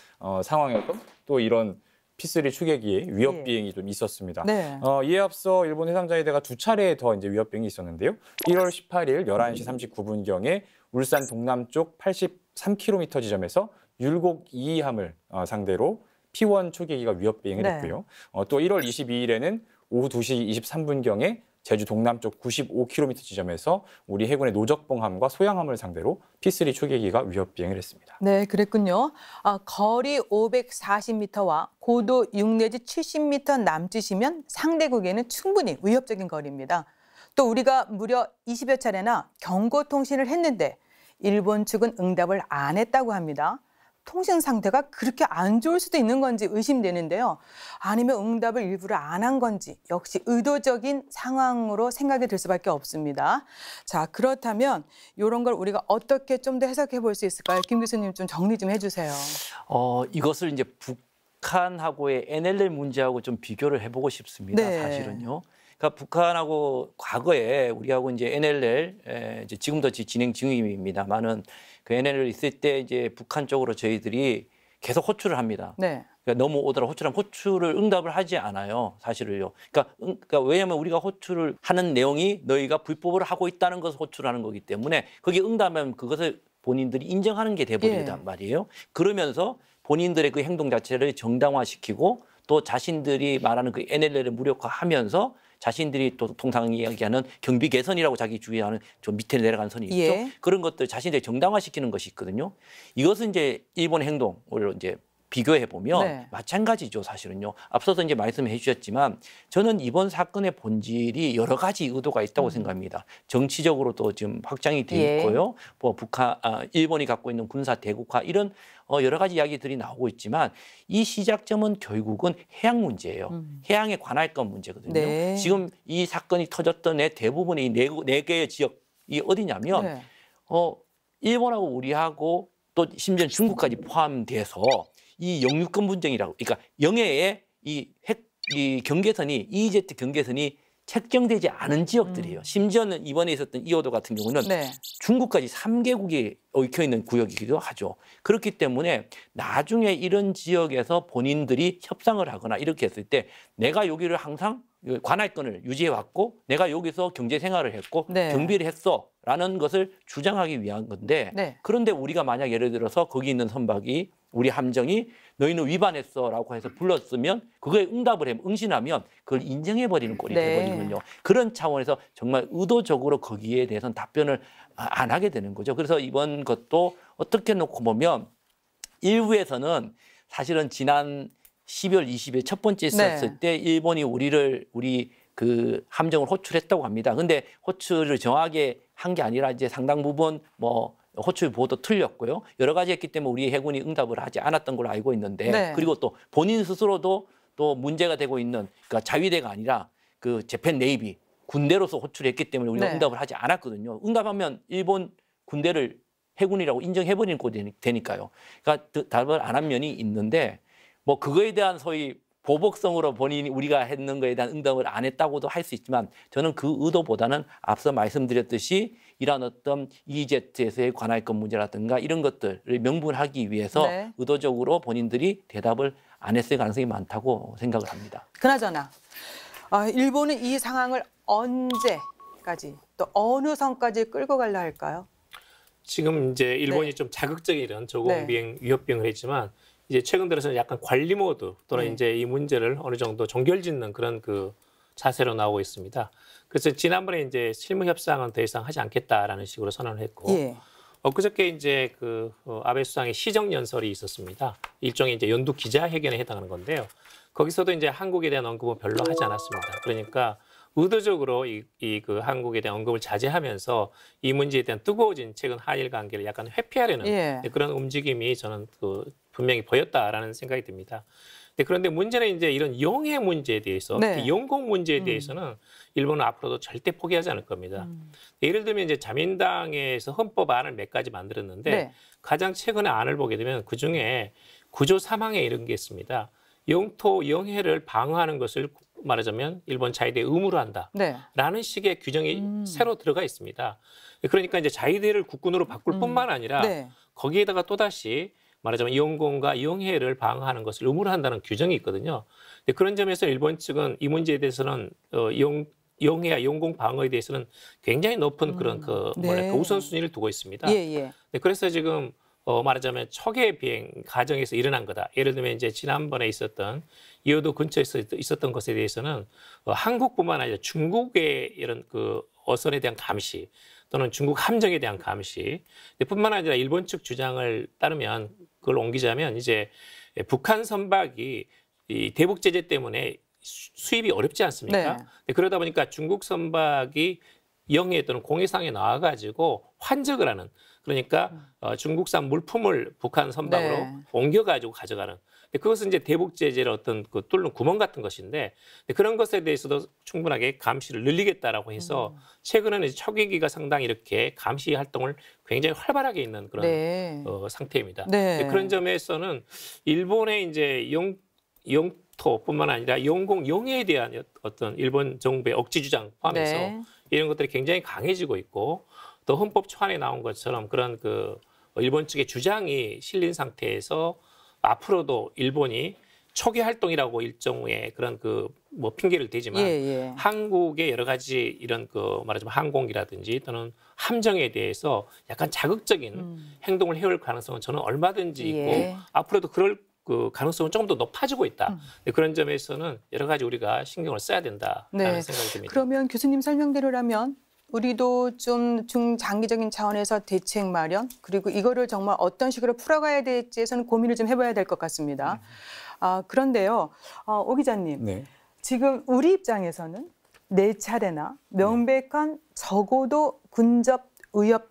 상황이었던 또 이런 P3 추계기의 위협 비행이 좀 있었습니다. 네. 이에 앞서 일본 해상자위대가 두 차례 더 이제 위협 비행이 있었는데요. 1월 18일 11시 39분경에 울산 동남쪽 83km 지점에서 율곡 2함을 상대로 P1 초계기가 위협 비행을 네. 했고요. 또 1월 22일에는 오후 2시 23분경에 제주 동남쪽 95km 지점에서 우리 해군의 노적봉함과 소양함을 상대로 P3 초계기가 위협 비행을 했습니다. 네, 그랬군요. 거리 540m와 고도 6 내지 70m 남짓이면 상대국에는 충분히 위협적인 거리입니다. 또 우리가 무려 20여 차례나 경고 통신을 했는데 일본 측은 응답을 안 했다고 합니다. 통신 상태가 그렇게 안 좋을 수도 있는 건지 의심되는데요. 아니면 응답을 일부러 안 한 건지 역시 의도적인 상황으로 생각이 들 수밖에 없습니다. 자, 그렇다면 이런 걸 우리가 어떻게 좀 더 해석해 볼 수 있을까요? 김 교수님 좀 정리 좀 해주세요. 이것을 이제 북한하고의 NLL 문제하고 좀 비교를 해보고 싶습니다. 네. 사실은요. 그러니까 북한하고 과거에 우리하고 이제 NLL 이제 지금도 진행 중입니다만은 그 NLL 있을 때 이제 북한 쪽으로 저희들이 계속 호출을 합니다. 네. 그러니까 넘어오더라 호출하면 호출을 응답을 하지 않아요. 사실을요. 그러니까 왜냐하면 우리가 호출을 하는 내용이 너희가 불법으로 하고 있다는 것을 호출하는 거기 때문에 거기에 응답하면 그것을 본인들이 인정하는 게 돼버린단 말이에요. 그러면서 본인들의 그 행동 자체를 정당화시키고 또 자신들이 말하는 그 NLL을 무력화하면서 자신들이 또 통상 이야기하는 경비 개선이라고 자기 주의하는 좀 밑에 내려간 선이 있죠. 예. 그런 것들 자신들이 정당화시키는 것이 있거든요. 이것은 이제 일본의 행동을 이제 비교해 보면 네. 마찬가지죠, 사실은요. 앞서서 이제 말씀해 주셨지만 저는 이번 사건의 본질이 여러 가지 의도가 있다고 생각합니다. 정치적으로도 지금 확장이 돼 예. 있고요. 뭐 일본이 갖고 있는 군사 대국화 이런 여러 가지 이야기들이 나오고 있지만 이 시작점은 결국은 해양 문제예요. 해양에 관할 건 문제거든요. 네. 지금 이 사건이 터졌던 대부분의 이 네 개의 지역이 어디냐면 네. 일본하고 우리하고 또 심지어 중국까지 포함돼서 이 영유권 분쟁이라고, 그러니까 영해의 이 경계선이 EEZ 경계선이 책정되지 않은 지역들이에요. 심지어는 이번에 있었던 이호도 같은 경우는 네. 중국까지 3개국이 얽혀 있는 구역이기도 하죠. 그렇기 때문에 나중에 이런 지역에서 본인들이 협상을 하거나 이렇게 했을 때 내가 여기를 항상 관할권을 유지해 왔고 내가 여기서 경제 생활을 했고 네. 경비를 했어라는 것을 주장하기 위한 건데 네. 그런데 우리가 만약 예를 들어서 거기 있는 선박이 우리 함정이 너희는 위반했어라고 해서 불렀으면 그거에 응신하면 그걸 인정해버리는 꼴이 네. 되거든요. 그런 차원에서 정말 의도적으로 거기에 대해서는 답변을 안 하게 되는 거죠. 그래서 이번 것도 어떻게 놓고 보면 일부에서는 사실은 지난 12월 20일 첫 번째 있었을 네. 때 일본이 우리 그 함정을 호출했다고 합니다. 근데 호출을 정확하게 한 게 아니라 이제 상당 부분 뭐 호출 보도 틀렸고요. 여러 가지 했기 때문에 우리 해군이 응답을 하지 않았던 걸로 알고 있는데 네. 그리고 또 본인 스스로도 또 문제가 되고 있는 그러니까 자위대가 아니라 그 재팬 네이비 군대로서 호출했기 때문에 우리가 네. 응답을 하지 않았거든요. 응답하면 일본 군대를 해군이라고 인정해버리는 꼴이 되니까요. 그러니까 답을 안 한 면이 있는데 뭐 그거에 대한 소위 보복성으로 본인이 우리가 했는 거에 대한 응답을 안 했다고도 할 수 있지만 저는 그 의도보다는 앞서 말씀드렸듯이 이런 어떤 EEZ에서의 관할권 문제라든가 이런 것들을 명분하기 위해서 네. 의도적으로 본인들이 대답을 안 했을 가능성이 많다고 생각을 합니다. 그나저나 일본은 이 상황을 언제까지 또 어느 선까지 끌고 가려 할까요? 지금 이제 일본이 네. 좀 자극적인 이런 조공비행 위협 비행을 했지만 이제 최근 들어서는 약간 관리 모드 또는 네. 이제 이 문제를 어느 정도 종결짓는 그런 그 자세로 나오고 있습니다. 그래서 지난번에 이제 실무 협상은 더 이상 하지 않겠다라는 식으로 선언을 했고 예. 엊그저께 이제 아베 수상의 시정 연설이 있었습니다. 일종의 이제 연두 기자회견에 해당하는 건데요. 거기서도 이제 한국에 대한 언급은 별로 하지 않았습니다. 그러니까 의도적으로 그 한국에 대한 언급을 자제하면서 이 문제에 대한 뜨거워진 최근 한일 관계를 약간 회피하려는 예. 그런 움직임이 저는 분명히 보였다라는 생각이 듭니다. 그런데 문제는 이제 이런 영해 문제에 대해서 네. 특히 영공 문제에 대해서는 일본은 앞으로도 절대 포기하지 않을 겁니다. 예를 들면 이제 자민당에서 헌법안을 몇 가지 만들었는데 네. 가장 최근에 안을 보게 되면 그중에 구조 3항에 이런 게 있습니다. 영토 영해를 방어하는 것을 말하자면 일본 자위대에 의무로 한다. 네. 라는 식의 규정이 새로 들어가 있습니다. 그러니까 이제 자위대를 국군으로 바꿀 뿐만 아니라 네. 거기에다가 또다시 말하자면 영공과 영해를 방어하는 것을 의무로 한다는 규정이 있거든요. 그런 점에서 일본 측은 이 문제에 대해서는 영해와 영공 방어에 대해서는 굉장히 높은 그런 네. 우선순위를 두고 있습니다. 예, 예. 그래서 지금 말하자면 초계 비행 과정에서 일어난 거다. 예를 들면 이제 지난번에 있었던 이호도 근처에서 있었던 것에 대해서는 한국뿐만 아니라 중국의 이런 어선에 대한 감시 또는 중국 함정에 대한 감시 뿐만 아니라 일본 측 주장을 따르면 그걸 옮기자면 이제 북한 선박이 이 대북 제재 때문에 수입이 어렵지 않습니까? 네. 그러다 보니까 중국 선박이 영해 또는 공해상에 나와가지고 환적을 하는 그러니까 중국산 물품을 북한 선박으로 네. 옮겨가지고 가져가는 그것은 이제 대북 제재의 어떤 뚫는 구멍 같은 것인데 그런 것에 대해서도 충분하게 감시를 늘리겠다라고 해서 최근에는 초계기가 상당히 이렇게 감시 활동을 굉장히 활발하게 있는 그런 네. 상태입니다. 네. 그런 점에서는 일본의 이제 영토뿐만 아니라 영공 영해에 대한 어떤 일본 정부의 억지 주장 포함해서 네. 이런 것들이 굉장히 강해지고 있고 또 헌법 초안에 나온 것처럼 그런 일본 측의 주장이 실린 상태에서 앞으로도 일본이 초기 활동이라고 일종의 그런 뭐 핑계를 대지만 예, 예. 한국의 여러 가지 이런 말하자면 항공기라든지 또는 함정에 대해서 약간 자극적인 행동을 해올 가능성은 저는 얼마든지 있고 예. 앞으로도 그럴 그 가능성은 조금 더 높아지고 있다. 그런 점에서는 여러 가지 우리가 신경을 써야 된다라는 네. 생각이 듭니다. 그러면 교수님 설명대로라면 우리도 좀 중장기적인 차원에서 대책 마련 그리고 이거를 정말 어떤 식으로 풀어가야 될지에서는 고민을 좀 해봐야 될 것 같습니다. 그런데요, 오 기자님, 네. 지금 우리 입장에서는 4차례나 명백한 적어도 군접 위협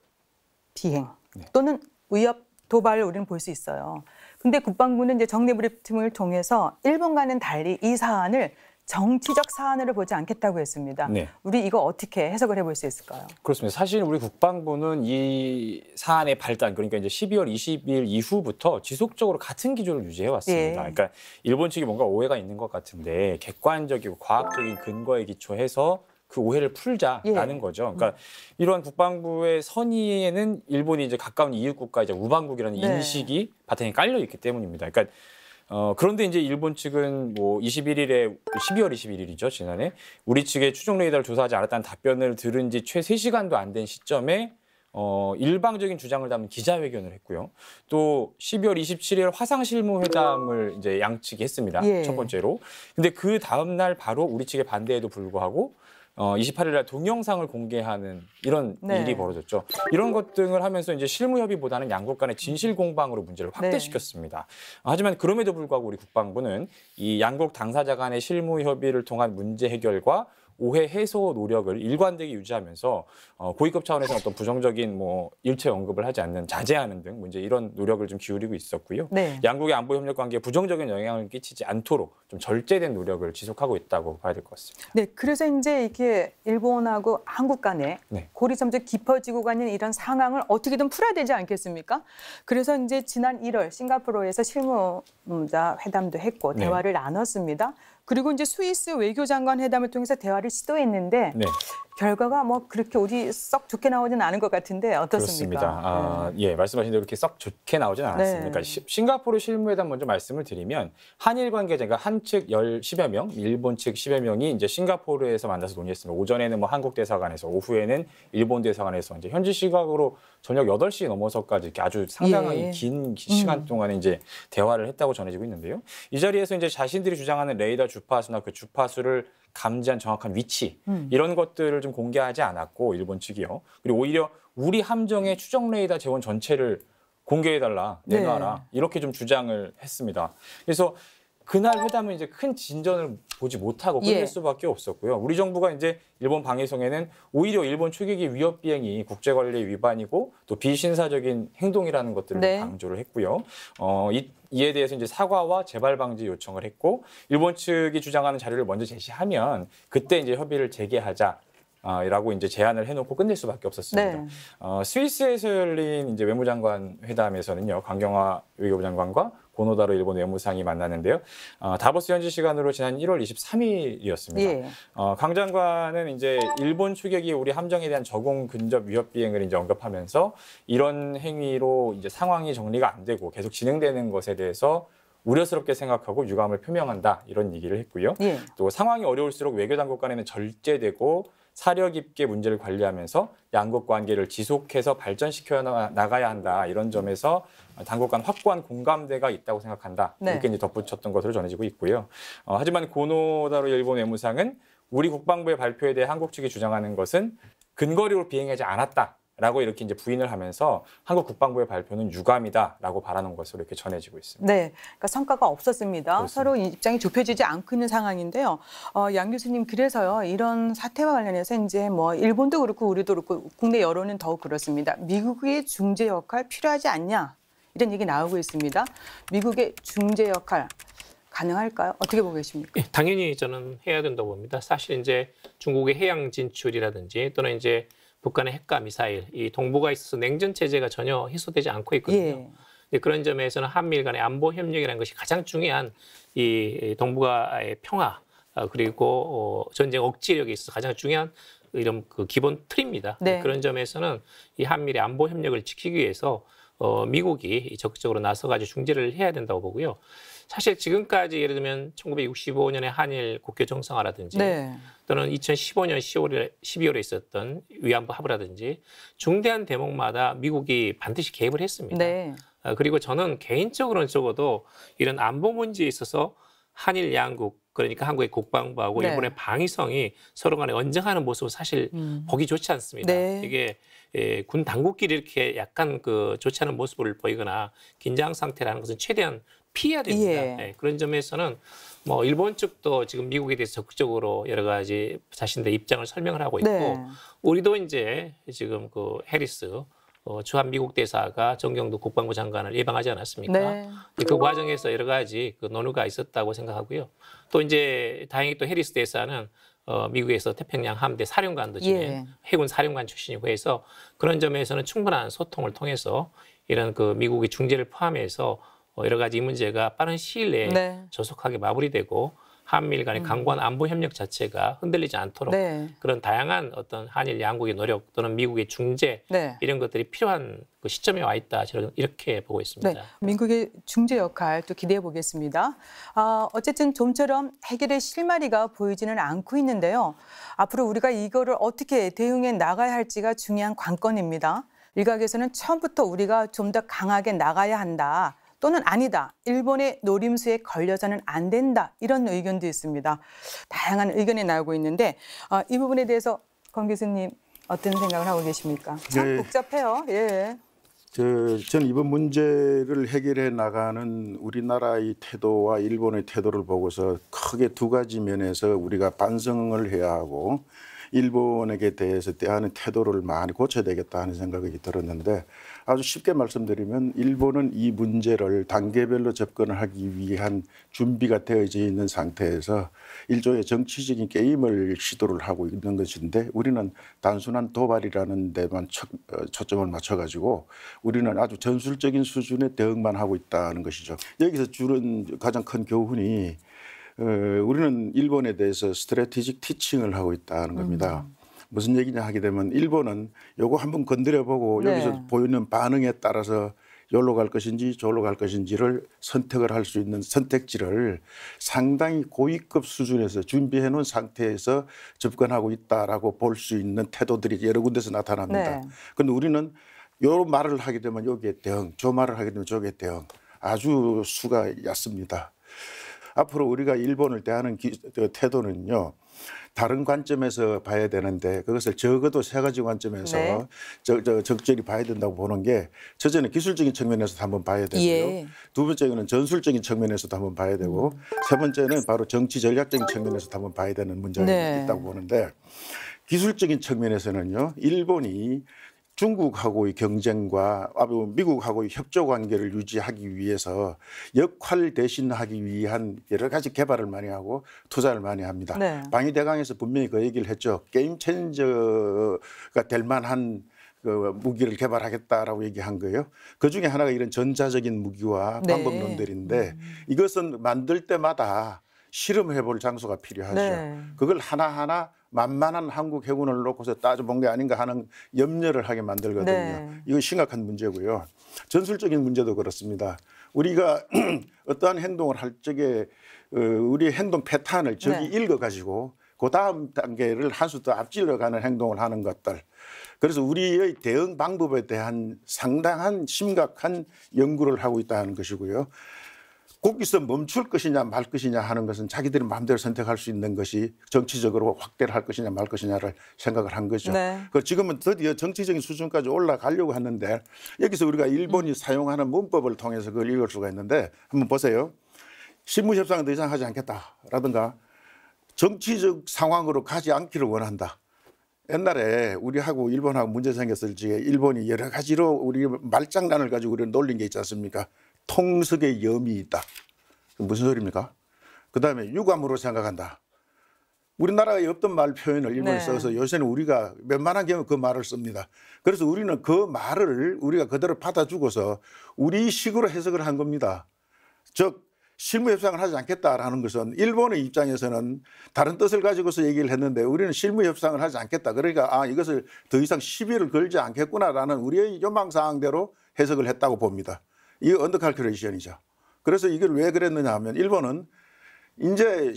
비행 또는 위협 도발을 우리는 볼 수 있어요. 근데 국방부는 이제 정례 브리핑을 통해서 일본과는 달리 이 사안을 정치적 사안으로 보지 않겠다고 했습니다. 네. 우리 이거 어떻게 해석을 해볼 수 있을까요? 그렇습니다. 사실 우리 국방부는 이 사안의 발단, 그러니까 이제 12월 20일 이후부터 지속적으로 같은 기조를 유지해 왔습니다. 예. 그러니까 일본 측이 뭔가 오해가 있는 것 같은데 객관적이고 과학적인 근거에 기초해서 그 오해를 풀자라는 거죠. 그러니까 이러한 국방부의 선의에는 일본이 이제 가까운 이웃 국가 이제 우방국이라는 네. 인식이 바탕에 깔려 있기 때문입니다. 그러니까 그런데 이제 일본 측은 뭐 12월 21일이죠, 지난해 우리 측의 추정 레이더를 조사하지 않았다는 답변을 들은 지 채 3시간도 안 된 시점에 일방적인 주장을 담은 기자회견을 했고요. 또 12월 27일 화상 실무 회담을 이제 양측이 했습니다. 예. 첫 번째로. 근데 그 다음 날 바로 우리 측의 반대에도 불구하고 28일 날 동영상을 공개하는 이런 네. 일이 벌어졌죠. 이런 것 등을 하면서 이제 실무 협의보다는 양국 간의 진실 공방으로 문제를 확대시켰습니다. 하지만 그럼에도 불구하고 우리 국방부는 이 양국 당사자 간의 실무 협의를 통한 문제 해결과 오해 해소 노력을 일관되게 유지하면서 고위급 차원에서 어떤 부정적인 뭐 일체 언급을 하지 않는 자제하는 등 이제 이런 노력을 좀 기울이고 있었고요. 네. 양국의 안보 협력 관계에 부정적인 영향을 끼치지 않도록 좀 절제된 노력을 지속하고 있다고 봐야 될 것 같습니다. 네, 그래서 이제 이게 일본하고 한국 간에 네. 골이 점점 깊어지고 가는 이런 상황을 어떻게든 풀어야 되지 않겠습니까? 그래서 이제 지난 1월 싱가포르에서 실무자 회담도 했고 네. 대화를 나눴습니다. 그리고 이제 스위스 외교장관 회담을 통해서 대화를 시도했는데 네. 결과가 뭐 그렇게 우리 썩 좋게 나오지는 않은 것 같은데 어떻습니까? 그렇습니다. 예, 말씀하신 대로 그렇게 썩 좋게 나오진 않았습니다. 네. 그러니까 싱가포르 실무회담 먼저 말씀을 드리면 한일 관계자가 한측 10여 명, 일본 측 10여 명이 이제 싱가포르에서 만나서 논의했습니다. 오전에는 뭐 한국 대사관에서, 오후에는 일본 대사관에서 이제 현지 시각으로 저녁 8시 넘어서까지 이렇게 아주 상당히 예. 긴 시간 동안에 이제 대화를 했다고 전해지고 있는데요. 이 자리에서 이제 자신들이 주장하는 레이더 주파수나 그 주파수를 감지한 정확한 위치 이런 것들을 좀 공개하지 않았고 일본 측이요. 그리고 오히려 우리 함정의 추정 레이더 재원 전체를 공개해달라, 내놔라 이렇게 좀 주장을 했습니다. 그래서 그날 회담은 이제 큰 진전을 보지 못하고 끝낼 예. 수밖에 없었고요. 우리 정부가 이제 일본 방위성에는 오히려 일본 초계기 위협 비행이 국제관리 위반이고 또 비신사적인 행동이라는 것들을 네. 강조를 했고요. 이에 대해서 이제 사과와 재발 방지 요청을 했고 일본 측이 주장하는 자료를 먼저 제시하면 그때 이제 협의를 재개하자. 라고 이제 제안을 해놓고 끝낼 수밖에 없었습니다. 네. 스위스에서 열린 이제 외무장관 회담에서는요, 강경화 외교부 장관과 고노다로 일본 외무상이 만났는데요. 다보스 현지 시간으로 지난 1월 23일이었습니다. 예. 강 장관은 이제 일본 추격이 우리 함정에 대한 저공 근접 위협 비행을 이제 언급하면서 이런 행위로 이제 상황이 정리가 안 되고 계속 진행되는 것에 대해서 우려스럽게 생각하고 유감을 표명한다 이런 얘기를 했고요. 예. 또 상황이 어려울수록 외교 당국 간에는 절제되고 사력 있게 문제를 관리하면서 양국 관계를 지속해서 발전시켜 나가야 한다. 이런 점에서 당국 간 확고한 공감대가 있다고 생각한다. 네. 이렇게 이제 덧붙였던 것으로 전해지고 있고요. 하지만 고노다로 일본 외무상은 우리 국방부의 발표에 대해 한국 측이 주장하는 것은 근거리로 비행하지 않았다. 라고 이렇게 이제 부인을 하면서 한국 국방부의 발표는 유감이다라고 바라는 것으로 이렇게 전해지고 있습니다. 네, 그러니까 성과가 없었습니다. 그렇습니다. 서로 입장이 좁혀지지 않고 있는 상황인데요. 양 교수님 그래서요 이런 사태와 관련해서 이제 뭐 일본도 그렇고 우리도 그렇고 국내 여론은 더욱 그렇습니다. 미국의 중재 역할 필요하지 않냐 이런 얘기 나오고 있습니다. 미국의 중재 역할 가능할까요? 어떻게 보고 계십니까? 예, 당연히 저는 해야 된다고 봅니다. 사실 이제 중국의 해양 진출이라든지 또는 이제 북한의 핵과 미사일, 이 동북아에 있어서 냉전 체제가 전혀 해소되지 않고 있거든요. 예. 그런 점에서는 한미일 간의 안보 협력이라는 것이 가장 중요한 이 동북아의 평화 그리고 전쟁 억지력에 있어서 가장 중요한 이런 그 기본 틀입니다. 네. 그런 점에서는 이 한미일의 안보 협력을 지키기 위해서 미국이 적극적으로 나서가지고 중재를 해야 된다고 보고요. 사실 지금까지 예를 들면 1965년에 한일 국교 정상화라든지 네. 또는 2015년 12월에 있었던 위안부 합의라든지 중대한 대목마다 미국이 반드시 개입을 했습니다. 네. 그리고 저는 개인적으로는 적어도 이런 안보 문제에 있어서 한일 양국 그러니까 한국의 국방부하고 네. 일본의 방위성이 서로 간에 언쟁하는 모습은 사실 보기 좋지 않습니다. 네. 이게 군 당국끼리 이렇게 약간 그 좋지 않은 모습을 보이거나 긴장 상태라는 것은 최대한 피해야 됩니다. 예. 네, 그런 점에서는 뭐 일본 측도 지금 미국에 대해서 적극적으로 여러 가지 자신들의 입장을 설명을 하고 있고 네. 우리도 이제 지금 그 해리스 주한 미국 대사가 정경도 국방부 장관을 예방하지 않았습니까? 네. 그 과정에서 여러 가지 그 논의가 있었다고 생각하고요. 또 이제 다행히 또 해리스 대사는 미국에서 태평양 함대 사령관도 지낸 예. 해군 사령관 출신이고 해서 그런 점에서는 충분한 소통을 통해서 이런 그 미국의 중재를 포함해서 여러 가지 이 문제가 빠른 시일 내에 네. 조속하게 마무리되고 한미일 간의 강고한 안보 협력 자체가 흔들리지 않도록 네. 그런 다양한 어떤 한일 양국의 노력 또는 미국의 중재 네. 이런 것들이 필요한 그 시점에 와 있다. 저는 이렇게 보고 있습니다. 네, 미국의 중재 역할 또 기대해 보겠습니다. 어쨌든 좀처럼 해결의 실마리가 보이지는 않고 있는데요. 앞으로 우리가 이거를 어떻게 대응해 나가야 할지가 중요한 관건입니다. 일각에서는 처음부터 우리가 좀 더 강하게 나가야 한다. 또는 아니다. 일본의 노림수에 걸려서는 안 된다. 이런 의견도 있습니다. 다양한 의견이 나오고 있는데 이 부분에 대해서 권 교수님 어떤 생각을 하고 계십니까? 참 네. 복잡해요. 예. 저는 이번 문제를 해결해 나가는 우리나라의 태도와 일본의 태도를 보고서 크게 두 가지 면에서 우리가 반성을 해야 하고 일본에게 대해서 대하는 태도를 많이 고쳐야 되겠다 하는 생각이 들었는데 아주 쉽게 말씀드리면 일본은 이 문제를 단계별로 접근을 하기 위한 준비가 되어져 있는 상태에서 일종의 정치적인 게임을 시도를 하고 있는 것인데 우리는 단순한 도발이라는 데만 초점을 맞춰가지고 우리는 아주 전술적인 수준의 대응만 하고 있다는 것이죠. 여기서 주는 가장 큰 교훈이 우리는 일본에 대해서 스트래티직 티칭을 하고 있다는 겁니다. 무슨 얘기냐 하게 되면 일본은 요거 한번 건드려보고 네. 여기서 보이는 반응에 따라서 여기로 갈 것인지 저기로 갈 것인지를 선택을 할 수 있는 선택지를 상당히 고위급 수준에서 준비해 놓은 상태에서 접근하고 있다라고 볼 수 있는 태도들이 여러 군데서 나타납니다. 그런데 우리는 요 말을 하게 되면 여기에 대응, 저 말을 하게 되면 저기에 대응 아주 수가 얕습니다. 앞으로 우리가 일본을 대하는 태도는요. 다른 관점에서 봐야 되는데 그것을 적어도 세 가지 관점에서 네. 적절히 봐야 된다고 보는 게 첫째는 기술적인 측면에서도 한번 봐야 되고요. 예. 두 번째는 전술적인 측면에서도 한번 봐야 되고 세 번째는 바로 정치 전략적인 측면에서도 한번 봐야 되는 문제가 네. 있다고 보는데 기술적인 측면에서는요. 일본이 중국하고의 경쟁과 미국하고의 협조 관계를 유지하기 위해서 역할 대신하기 위한 여러 가지 개발을 많이 하고 투자를 많이 합니다. 네. 방위대강에서 분명히 그 얘기를 했죠. 게임 체인저가 될 만한 그 무기를 개발하겠다라고 얘기한 거예요. 그중에 하나가 이런 전자적인 무기와 네. 방법론들인데 이것은 만들 때마다 실험해 볼 장소가 필요하죠. 네. 그걸 하나하나 만만한 한국 해군을 놓고서 따져본 게 아닌가 하는 염려를 하게 만들거든요. 네. 이거 심각한 문제고요. 전술적인 문제도 그렇습니다. 우리가 어떠한 행동을 할 적에 우리의 행동 패턴을 적이 네. 읽어가지고 그 다음 단계를 한 수 더 앞질러가는 행동을 하는 것들. 그래서 우리의 대응 방법에 대한 상당한 심각한 연구를 하고 있다는 것이고요. 거기서 멈출 것이냐 말 것이냐 하는 것은 자기들이 마음대로 선택할 수 있는 것이 정치적으로 확대를 할 것이냐 말 것이냐를 생각을 한 거죠. 네. 지금은 드디어 정치적인 수준까지 올라가려고 하는데 여기서 우리가 일본이 사용하는 문법을 통해서 그걸 읽을 수가 있는데 한번 보세요. 실무협상은 더 이상 하지 않겠다라든가 정치적 상황으로 가지 않기를 원한다. 옛날에 우리하고 일본하고 문제 생겼을 적에 일본이 여러 가지로 우리 말장난을 가지고 우리를 놀린 게 있지 않습니까? 통석의 염이 있다. 무슨 소리입니까? 그다음에 유감으로 생각한다. 우리나라에 없던 말 표현을 일본에 네. 써서 요새는 우리가 웬만한 경우 그 말을 씁니다. 그래서 우리는 그 말을 우리가 그대로 받아주고서 우리 식으로 해석을 한 겁니다. 즉 실무협상을 하지 않겠다라는 것은 일본의 입장에서는 다른 뜻을 가지고서 얘기를 했는데 우리는 실무협상을 하지 않겠다. 그러니까 이것을 더 이상 시비를 걸지 않겠구나라는 우리의 요망사항대로 해석을 했다고 봅니다. 이게 언더칼큘레이션이죠. 그래서 이걸 왜 그랬느냐 하면 일본은 이제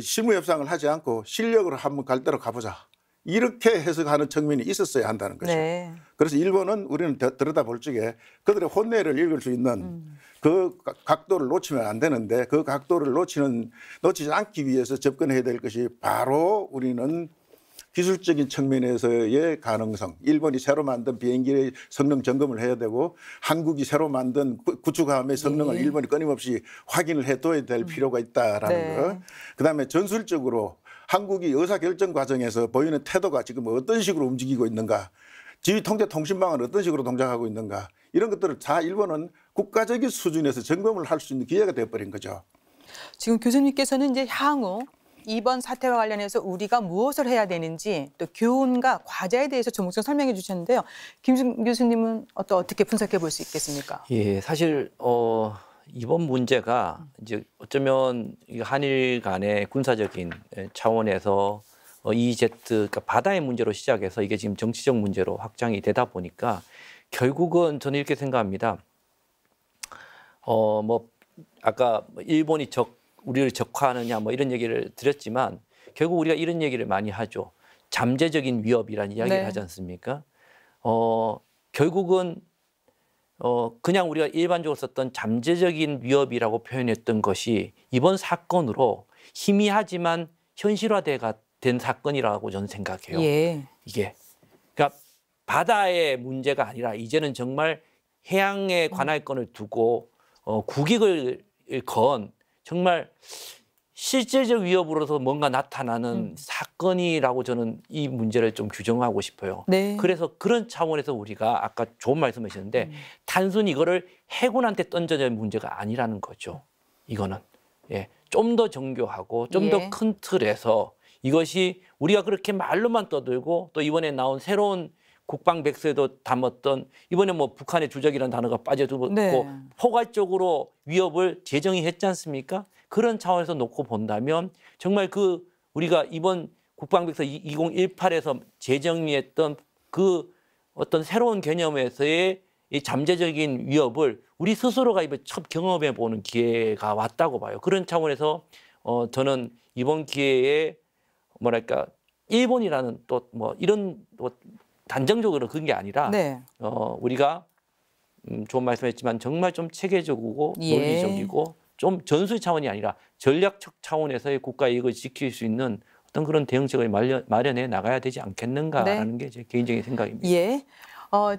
실무협상을 하지 않고 실력으로 한번 갈 대로 가보자. 이렇게 해석하는 측면이 있었어야 한다는 거죠. 네. 그래서 일본은 우리는 들여다볼 적에 그들의 혼내를 읽을 수 있는 그 각도를 놓치면 안 되는데 그 각도를 놓치지 않기 위해서 접근해야 될 것이 바로 우리는 기술적인 측면에서의 가능성, 일본이 새로 만든 비행기의 성능 점검을 해야 되고 한국이 새로 만든 구축함의 성능을 일본이 끊임없이 확인을 해둬야 될 필요가 있다라는 것. 그다음에 전술적으로 한국이 의사결정 과정에서 보이는 태도가 지금 어떤 식으로 움직이고 있는가, 지휘통제통신망은 어떤 식으로 동작하고 있는가, 이런 것들을 다 일본은 국가적인 수준에서 점검을 할 수 있는 기회가 되어버린 거죠. 지금 교수님께서는 이제 향후 이번 사태와 관련해서 우리가 무엇을 해야 되는지 또 교훈과 과제에 대해서 조목조목 설명해 주셨는데요. 김 교수님은 어떻게 분석해 볼 수 있겠습니까? 예, 사실 이번 문제가 이제 어쩌면 한일 간의 군사적인 차원에서 EEZ, 그러니까 바다의 문제로 시작해서 이게 지금 정치적 문제로 확장이 되다 보니까 결국은 저는 이렇게 생각합니다. 뭐 아까 일본이 우리를 적화하느냐 뭐 이런 얘기를 드렸지만 결국 우리가 이런 얘기를 많이 하죠. 잠재적인 위협이라는 이야기를 하지 않습니까? 결국은 그냥 우리가 일반적으로 썼던 잠재적인 위협이라고 표현했던 것이 이번 사건으로 희미하지만 현실화된 사건이라고 저는 생각해요. 예. 이게 그러니까 바다의 문제가 아니라 이제는 정말 해양에 관할 건을 두고 국익을 건 정말 실제적 위협으로서 뭔가 나타나는 사건이라고 저는 이 문제를 좀 규정하고 싶어요. 네. 그래서 그런 차원에서 우리가 아까 좋은 말씀하셨는데 단순히 이거를 해군한테 던져야 될 문제가 아니라는 거죠. 이거는 좀 더 정교하고 좀 더 큰 틀에서 이것이 우리가 그렇게 말로만 떠들고 또 이번에 나온 새로운 국방백서에도 담았던 이번에 뭐 북한의 주적이라는 단어가 빠져들고 포괄적으로 위협을 제정이 했지 않습니까? 그런 차원에서 놓고 본다면 정말 우리가 이번 국방백서 2018에서 재정리했던 그 어떤 새로운 개념에서의 이 잠재적인 위협을 우리 스스로가 첫 경험해 보는 기회가 왔다고 봐요. 그런 차원에서 저는 이번 기회에 뭐랄까 일본이라는 또 뭐 이런 단정적으로 그런 게 아니라 우리가 좋은 말씀했지만 정말 좀 체계적이고 논리적이고 좀 전술 차원이 아니라 전략적 차원에서의 국가 이익을 지킬 수 있는 어떤 그런 대응책을 마련해 나가야 되지 않겠는가라는 게 제 개인적인 생각입니다. 예.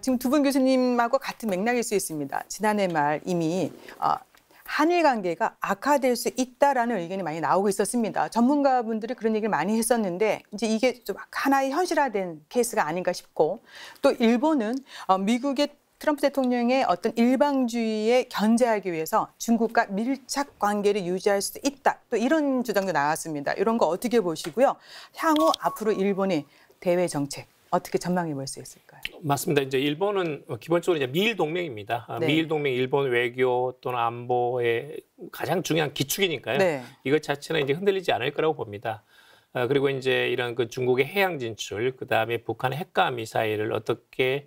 지금 두 분 교수님하고 같은 맥락일 수 있습니다. 지난해 말 이미 한일 관계가 악화될 수 있다라는 의견이 많이 나오고 있었습니다. 전문가분들이 그런 얘기를 많이 했었는데 이제 이게 좀 하나의 현실화된 케이스가 아닌가 싶고 또 일본은 미국의 트럼프 대통령의 어떤 일방주의에 견제하기 위해서 중국과 밀착 관계를 유지할 수 있다. 또 이런 주장도 나왔습니다. 이런 거 어떻게 보시고요? 향후 앞으로 일본의 대외 정책 어떻게 전망해 볼 수 있을까요? 맞습니다. 이제 일본은 기본적으로 이제 미일 동맹입니다. 미일 동맹, 일본 외교 또는 안보의 가장 중요한 기축이니까요. 이것 자체는 이제 흔들리지 않을 거라고 봅니다. 그리고 이제 이런 그 중국의 해양 진출, 그 다음에 북한의 핵과 미사일을 어떻게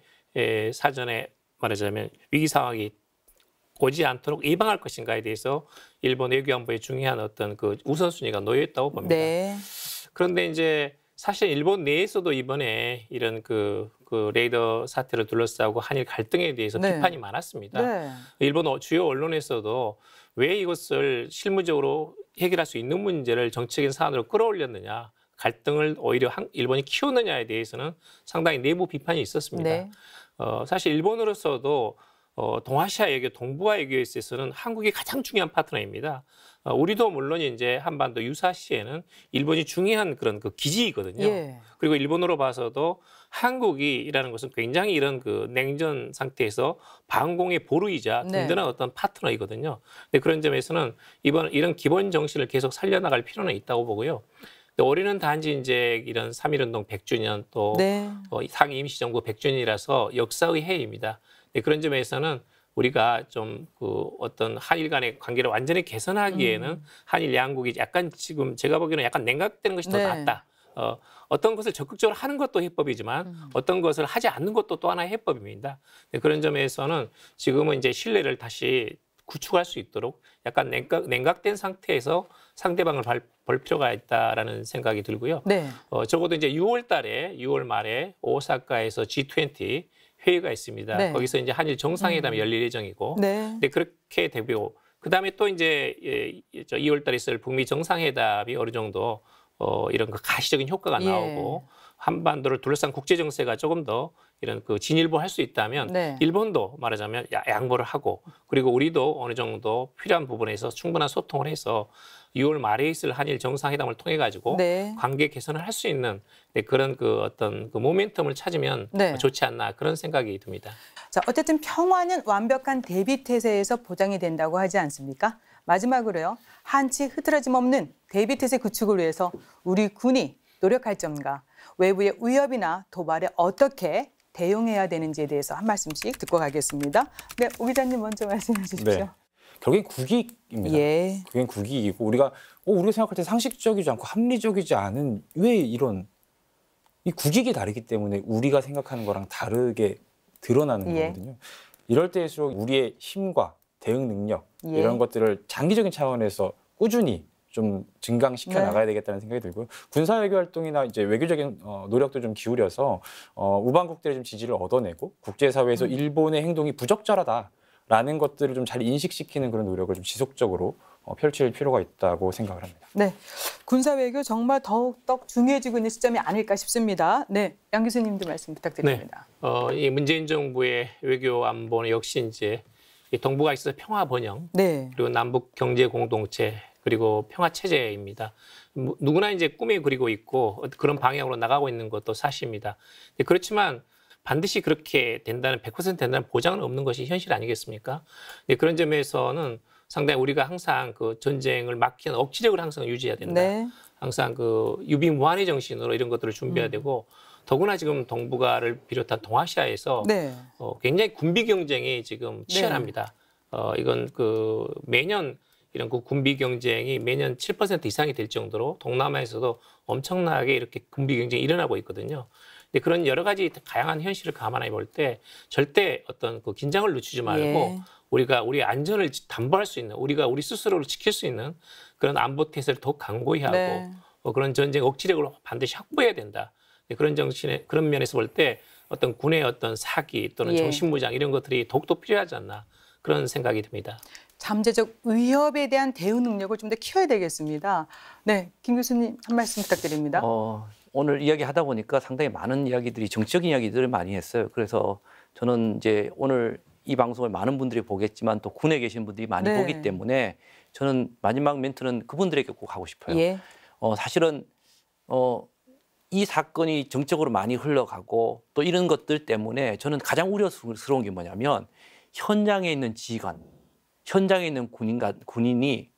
사전에 말하자면 위기 상황이 오지 않도록 예방할 것인가에 대해서 일본 외교안보에 중요한 어떤 그 우선순위가 놓여 있다고 봅니다. 그런데 이제 사실 일본 내에서도 이번에 이런 그 레이더 사태를 둘러싸고 한일 갈등에 대해서 비판이 많았습니다. 일본 주요 언론에서도 왜 이것을 실무적으로 해결할 수 있는 문제를 정치적인 사안으로 끌어올렸느냐, 갈등을 오히려 일본이 키우느냐에 대해서는 상당히 내부 비판이 있었습니다. 사실 일본으로서도 동아시아 외교, 동북아 외교에 있어서는 한국이 가장 중요한 파트너입니다. 우리도 물론 이제 한반도 유사시에는 일본이 중요한 그런 그 기지이거든요. 그리고 일본으로 봐서도 한국이라는 것은 굉장히 이런 그 냉전 상태에서 방공의 보루이자 든든한 어떤 파트너이거든요. 근데 그런 점에서는 이런 기본 정신을 계속 살려나갈 필요는 있다고 보고요. 올해는 단지 이제 이런 3.1운동 100주년 또 상임 임시정부 100주년이라서 역사의 해입니다. 그런 점에서는 우리가 좀 그 어떤 한일 간의 관계를 완전히 개선하기에는 한일 양국이 약간 지금 제가 보기에는 약간 냉각되는 것이 더 낫다. 어떤 것을 적극적으로 하는 것도 해법이지만 어떤 것을 하지 않는 것도 또 하나의 해법입니다. 그런 점에서는 지금은 이제 신뢰를 다시 구축할 수 있도록 약간 냉각된 상태에서 상대방을 볼 필요가 있다라는 생각이 들고요. 네. 적어도 이제 6월 말에 오사카에서 G20 회의가 있습니다. 네. 거기서 이제 한일 정상회담이 열릴 예정이고, 네. 근데 그렇게 되고 그다음에 또 이제 2월 달에 있을 북미 정상회담이 어느 정도 이런 그 가시적인 효과가 나오고 한반도를 둘러싼 국제 정세가 조금 더 이런 그 진일보할 수 있다면 네. 일본도 말하자면 양보를 하고 그리고 우리도 어느 정도 필요한 부분에서 충분한 소통을 해서 6월 말에 있을 한일 정상회담을 통해 가지고 네. 관계 개선을 할 수 있는 그런 그 어떤 그 모멘텀을 찾으면 네. 좋지 않나 그런 생각이 듭니다. 자, 어쨌든 평화는 완벽한 대비 태세에서 보장이 된다고 하지 않습니까? 마지막으로요. 한치 흐트러짐 없는 대비 태세 구축을 위해서 우리 군이 노력할 점과 외부의 위협이나 도발에 어떻게 대응해야 되는지에 대해서 한 말씀씩 듣고 가겠습니다. 네, 오 기자님 먼저 말씀해 주십시오. 네. 결국엔 국익입니다. 예. 그게 국익이고 우리가 생각할 때 상식적이지 않고 합리적이지 않은 왜 이런 이 국익이 다르기 때문에 우리가 생각하는 거랑 다르게 드러나는 예. 거거든요. 이럴 때일수록 우리의 힘과 대응 능력 예. 이런 것들을 장기적인 차원에서 꾸준히 좀 증강시켜 네. 나가야 되겠다는 생각이 들고요. 군사 외교 활동이나 이제 외교적인 노력도 좀 기울여서 우방국들의 좀 지지를 얻어내고 국제사회에서 일본의 행동이 부적절하다라는 것들을 좀 잘 인식시키는 그런 노력을 좀 지속적으로 펼칠 필요가 있다고 생각을 합니다. 네, 군사 외교 정말 더욱더 중요해지고 있는 시점이 아닐까 싶습니다. 네, 양 교수님도 말씀 부탁드립니다. 이 문재인 정부의 외교 안보는 역시 이제 이 동북아에 있어서 평화 번영 네. 그리고 남북 경제 공동체 그리고 평화 체제입니다. 누구나 이제 꿈에 그리고 있고 그런 방향으로 나가고 있는 것도 사실입니다. 그렇지만 반드시 그렇게 된다는 100% 된다는 보장은 없는 것이 현실 아니겠습니까? 그런 점에서는 상당히 우리가 항상 그 전쟁을 막기 위한 억지력을 항상 유지해야 된다. 네. 항상 그 유비무환의 정신으로 이런 것들을 준비해야 되고 더구나 지금 동북아를 비롯한 동아시아에서 네. 굉장히 군비 경쟁이 지금 치열합니다. 이건 그 매년 이런 그 군비 경쟁이 매년 7% 이상이 될 정도로 동남아에서도 엄청나게 이렇게 군비 경쟁이 일어나고 있거든요. 근데 그런 여러 가지 다양한 현실을 감안해 볼 때 절대 어떤 그 긴장을 늦추지 말고 예. 우리가 우리 안전을 담보할 수 있는 우리가 우리 스스로를 지킬 수 있는 그런 안보 태세를 더욱 강고히 하고 네. 그런 전쟁 억지력을 반드시 확보해야 된다. 그런 정신에 그런 면에서 볼 때 어떤 군의 어떤 사기 또는 예. 정신무장 이런 것들이 더욱더 필요하지 않나 그런 생각이 듭니다. 잠재적 위협에 대한 대응 능력을 좀 더 키워야 되겠습니다. 네, 김 교수님 한 말씀 부탁드립니다. 오늘 이야기하다 보니까 상당히 많은 이야기들이 정치적인 이야기들을 많이 했어요. 그래서 저는 이제 오늘 이 방송을 많은 분들이 보겠지만 또 군에 계신 분들이 많이 네. 보기 때문에 저는 마지막 멘트는 그분들에게 꼭 하고 싶어요. 예. 사실은 이 사건이 정적으로 많이 흘러가고 또 이런 것들 때문에 저는 가장 우려스러운 게 뭐냐면 현장에 있는 지휘관, 현장에 있는 군인이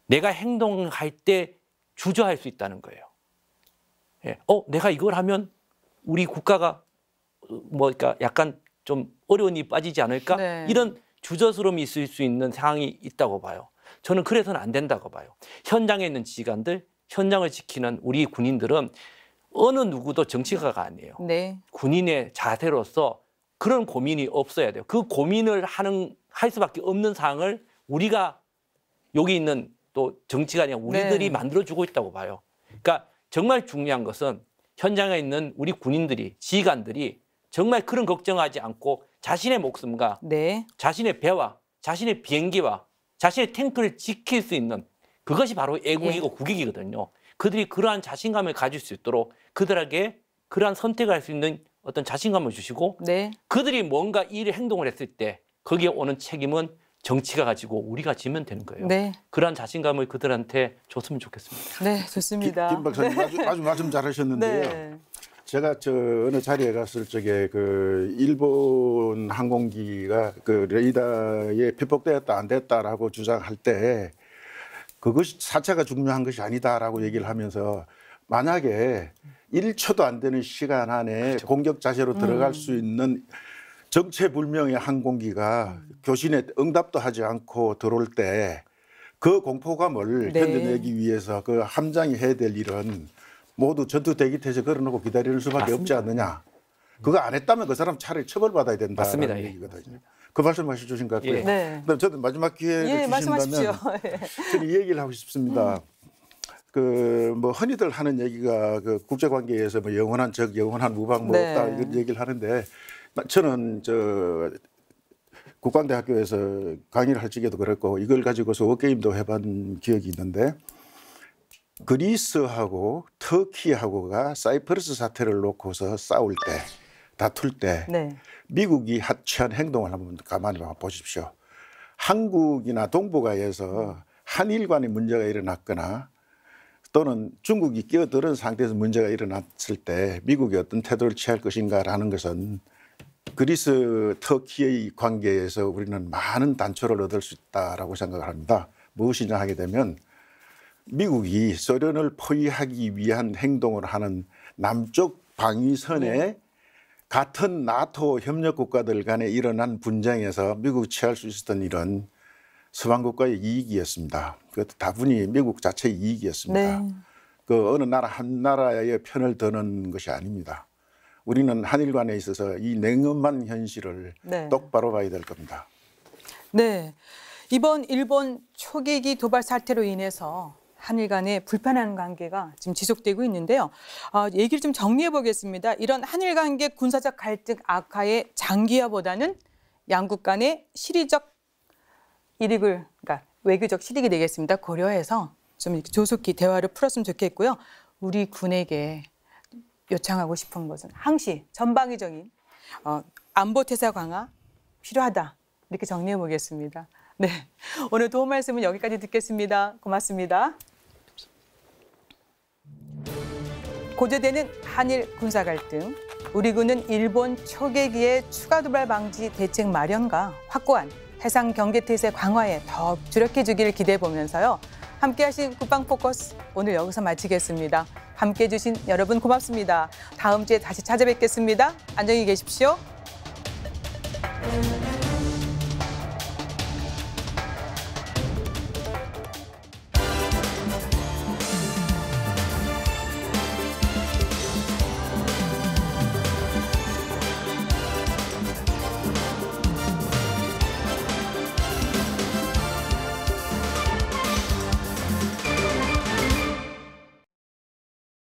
내가 행동할 때 주저할 수 있다는 거예요. 예. 내가 이걸 하면 우리 국가가 그러니까 약간 좀 어려운 일이 빠지지 않을까? 네. 이런 주저스러움이 있을 수 있는 상황이 있다고 봐요. 저는 그래서는 안 된다고 봐요. 현장에 있는 지휘관들, 현장을 지키는 우리 군인들은 어느 누구도 정치가가 아니에요. 네. 군인의 자세로서 그런 고민이 없어야 돼요. 그 고민을 할 수밖에 없는 상황을 우리가 여기 있는 또 정치관이 우리들이 네. 만들어주고 있다고 봐요. 그러니까 정말 중요한 것은 현장에 있는 우리 군인들이, 지휘관들이 정말 그런 걱정하지 않고 자신의 목숨과 네. 자신의 배와 자신의 비행기와 자신의 탱크를 지킬 수 있는 그것이 바로 애국이고 국익이거든요. 그들이 그러한 자신감을 가질 수 있도록 그들에게 그러한 선택을 할 수 있는 어떤 자신감을 주시고 네. 그들이 뭔가 이 행동을 했을 때 거기에 오는 책임은 정치가 가지고 우리가 지면 되는 거예요. 네. 그러한 자신감을 그들한테 줬으면 좋겠습니다. 네, 좋습니다. 김 박사님 아주 말씀 잘하셨는데요. 네. 제가 어느 자리에 갔을 적에 그 일본 항공기가 그 레이더에 피폭되었다 안 됐다라고 주장할 때 그것이 사체가 중요한 것이 아니다라고 얘기를 하면서 만약에 1초도 안 되는 시간 안에 공격 자세로 들어갈 수 있는 정체불명의 항공기가 교신에 응답도 하지 않고 들어올 때 그 공포감을 네. 견뎌내기 위해서 그 함장이 해야 될 일은 모두 전투 대기태세 걸어놓고 기다리는 수밖에 없지 않느냐. 그거 안 했다면 그 사람 차라리 처벌받아야 된다는 맞습니다. 얘기거든요. 그 말씀하셔 주신 것 같고요. 예. 네. 그다음 저도 마지막 기회를 예, 말씀하십시오. 주신다면 저는 이 얘기를 하고 싶습니다. 뭐 흔히들 하는 얘기가 그 국제 관계에서 뭐 영원한 적, 영원한 무방 뭐 네. 없다 이런 얘기를 하는데 저는 국방대학교에서 강의를 할 적에도 그랬고 이걸 가지고서 워게임도 해본 기억이 있는데 그리스하고 터키하고가 사이프러스 사태를 놓고서 싸울 때 다툴 때 네. 미국이 취한 행동을 한번 가만히 보십시오. 한국이나 동북아에서 한일 간의 문제가 일어났거나 또는 중국이 끼어드는 상태에서 문제가 일어났을 때 미국이 어떤 태도를 취할 것인가라는 것은 그리스 터키의 관계에서 우리는 많은 단초를 얻을 수 있다라고 생각을 합니다. 무엇이냐 하게 되면 미국이 소련을 포위하기 위한 행동을 하는 남쪽 방위선에 같은 나토 협력 국가들 간에 일어난 분쟁에서 미국이 취할 수 있었던 일은 서방 국가의 이익이었습니다. 그것도 다분히 미국 자체의 이익이었습니다. 네. 그 어느 나라 한 나라의 편을 드는 것이 아닙니다. 우리는 한일 간에 있어서 이 냉엄한 현실을 네. 똑바로 봐야 될 겁니다. 네. 이번 일본 초계기 도발 사태로 인해서 한일 간의 불편한 관계가 지금 지속되고 있는데요. 얘기를 좀 정리해 보겠습니다. 이런 한일 관계 군사적 갈등 악화의 장기화보다는 양국 간의 실의적 이익을, 그러니까 외교적 실익이 되겠습니다. 고려해서 좀 이렇게 조속히 대화를 풀었으면 좋겠고요. 우리 군에게 요청하고 싶은 것은 항시 전방위적인 안보 태세 강화 필요하다. 이렇게 정리해 보겠습니다. 네, 오늘 도움 말씀은 여기까지 듣겠습니다. 고맙습니다. 고조되는 한일 군사 갈등, 우리 군은 일본 초계기의 추가 도발 방지 대책 마련과 확고한 해상 경계 태세 강화에 더 주력해 주기를 기대해 보면서요. 함께하신 국방포커스 오늘 여기서 마치겠습니다. 함께해 주신 여러분 고맙습니다. 다음 주에 다시 찾아뵙겠습니다. 안녕히 계십시오.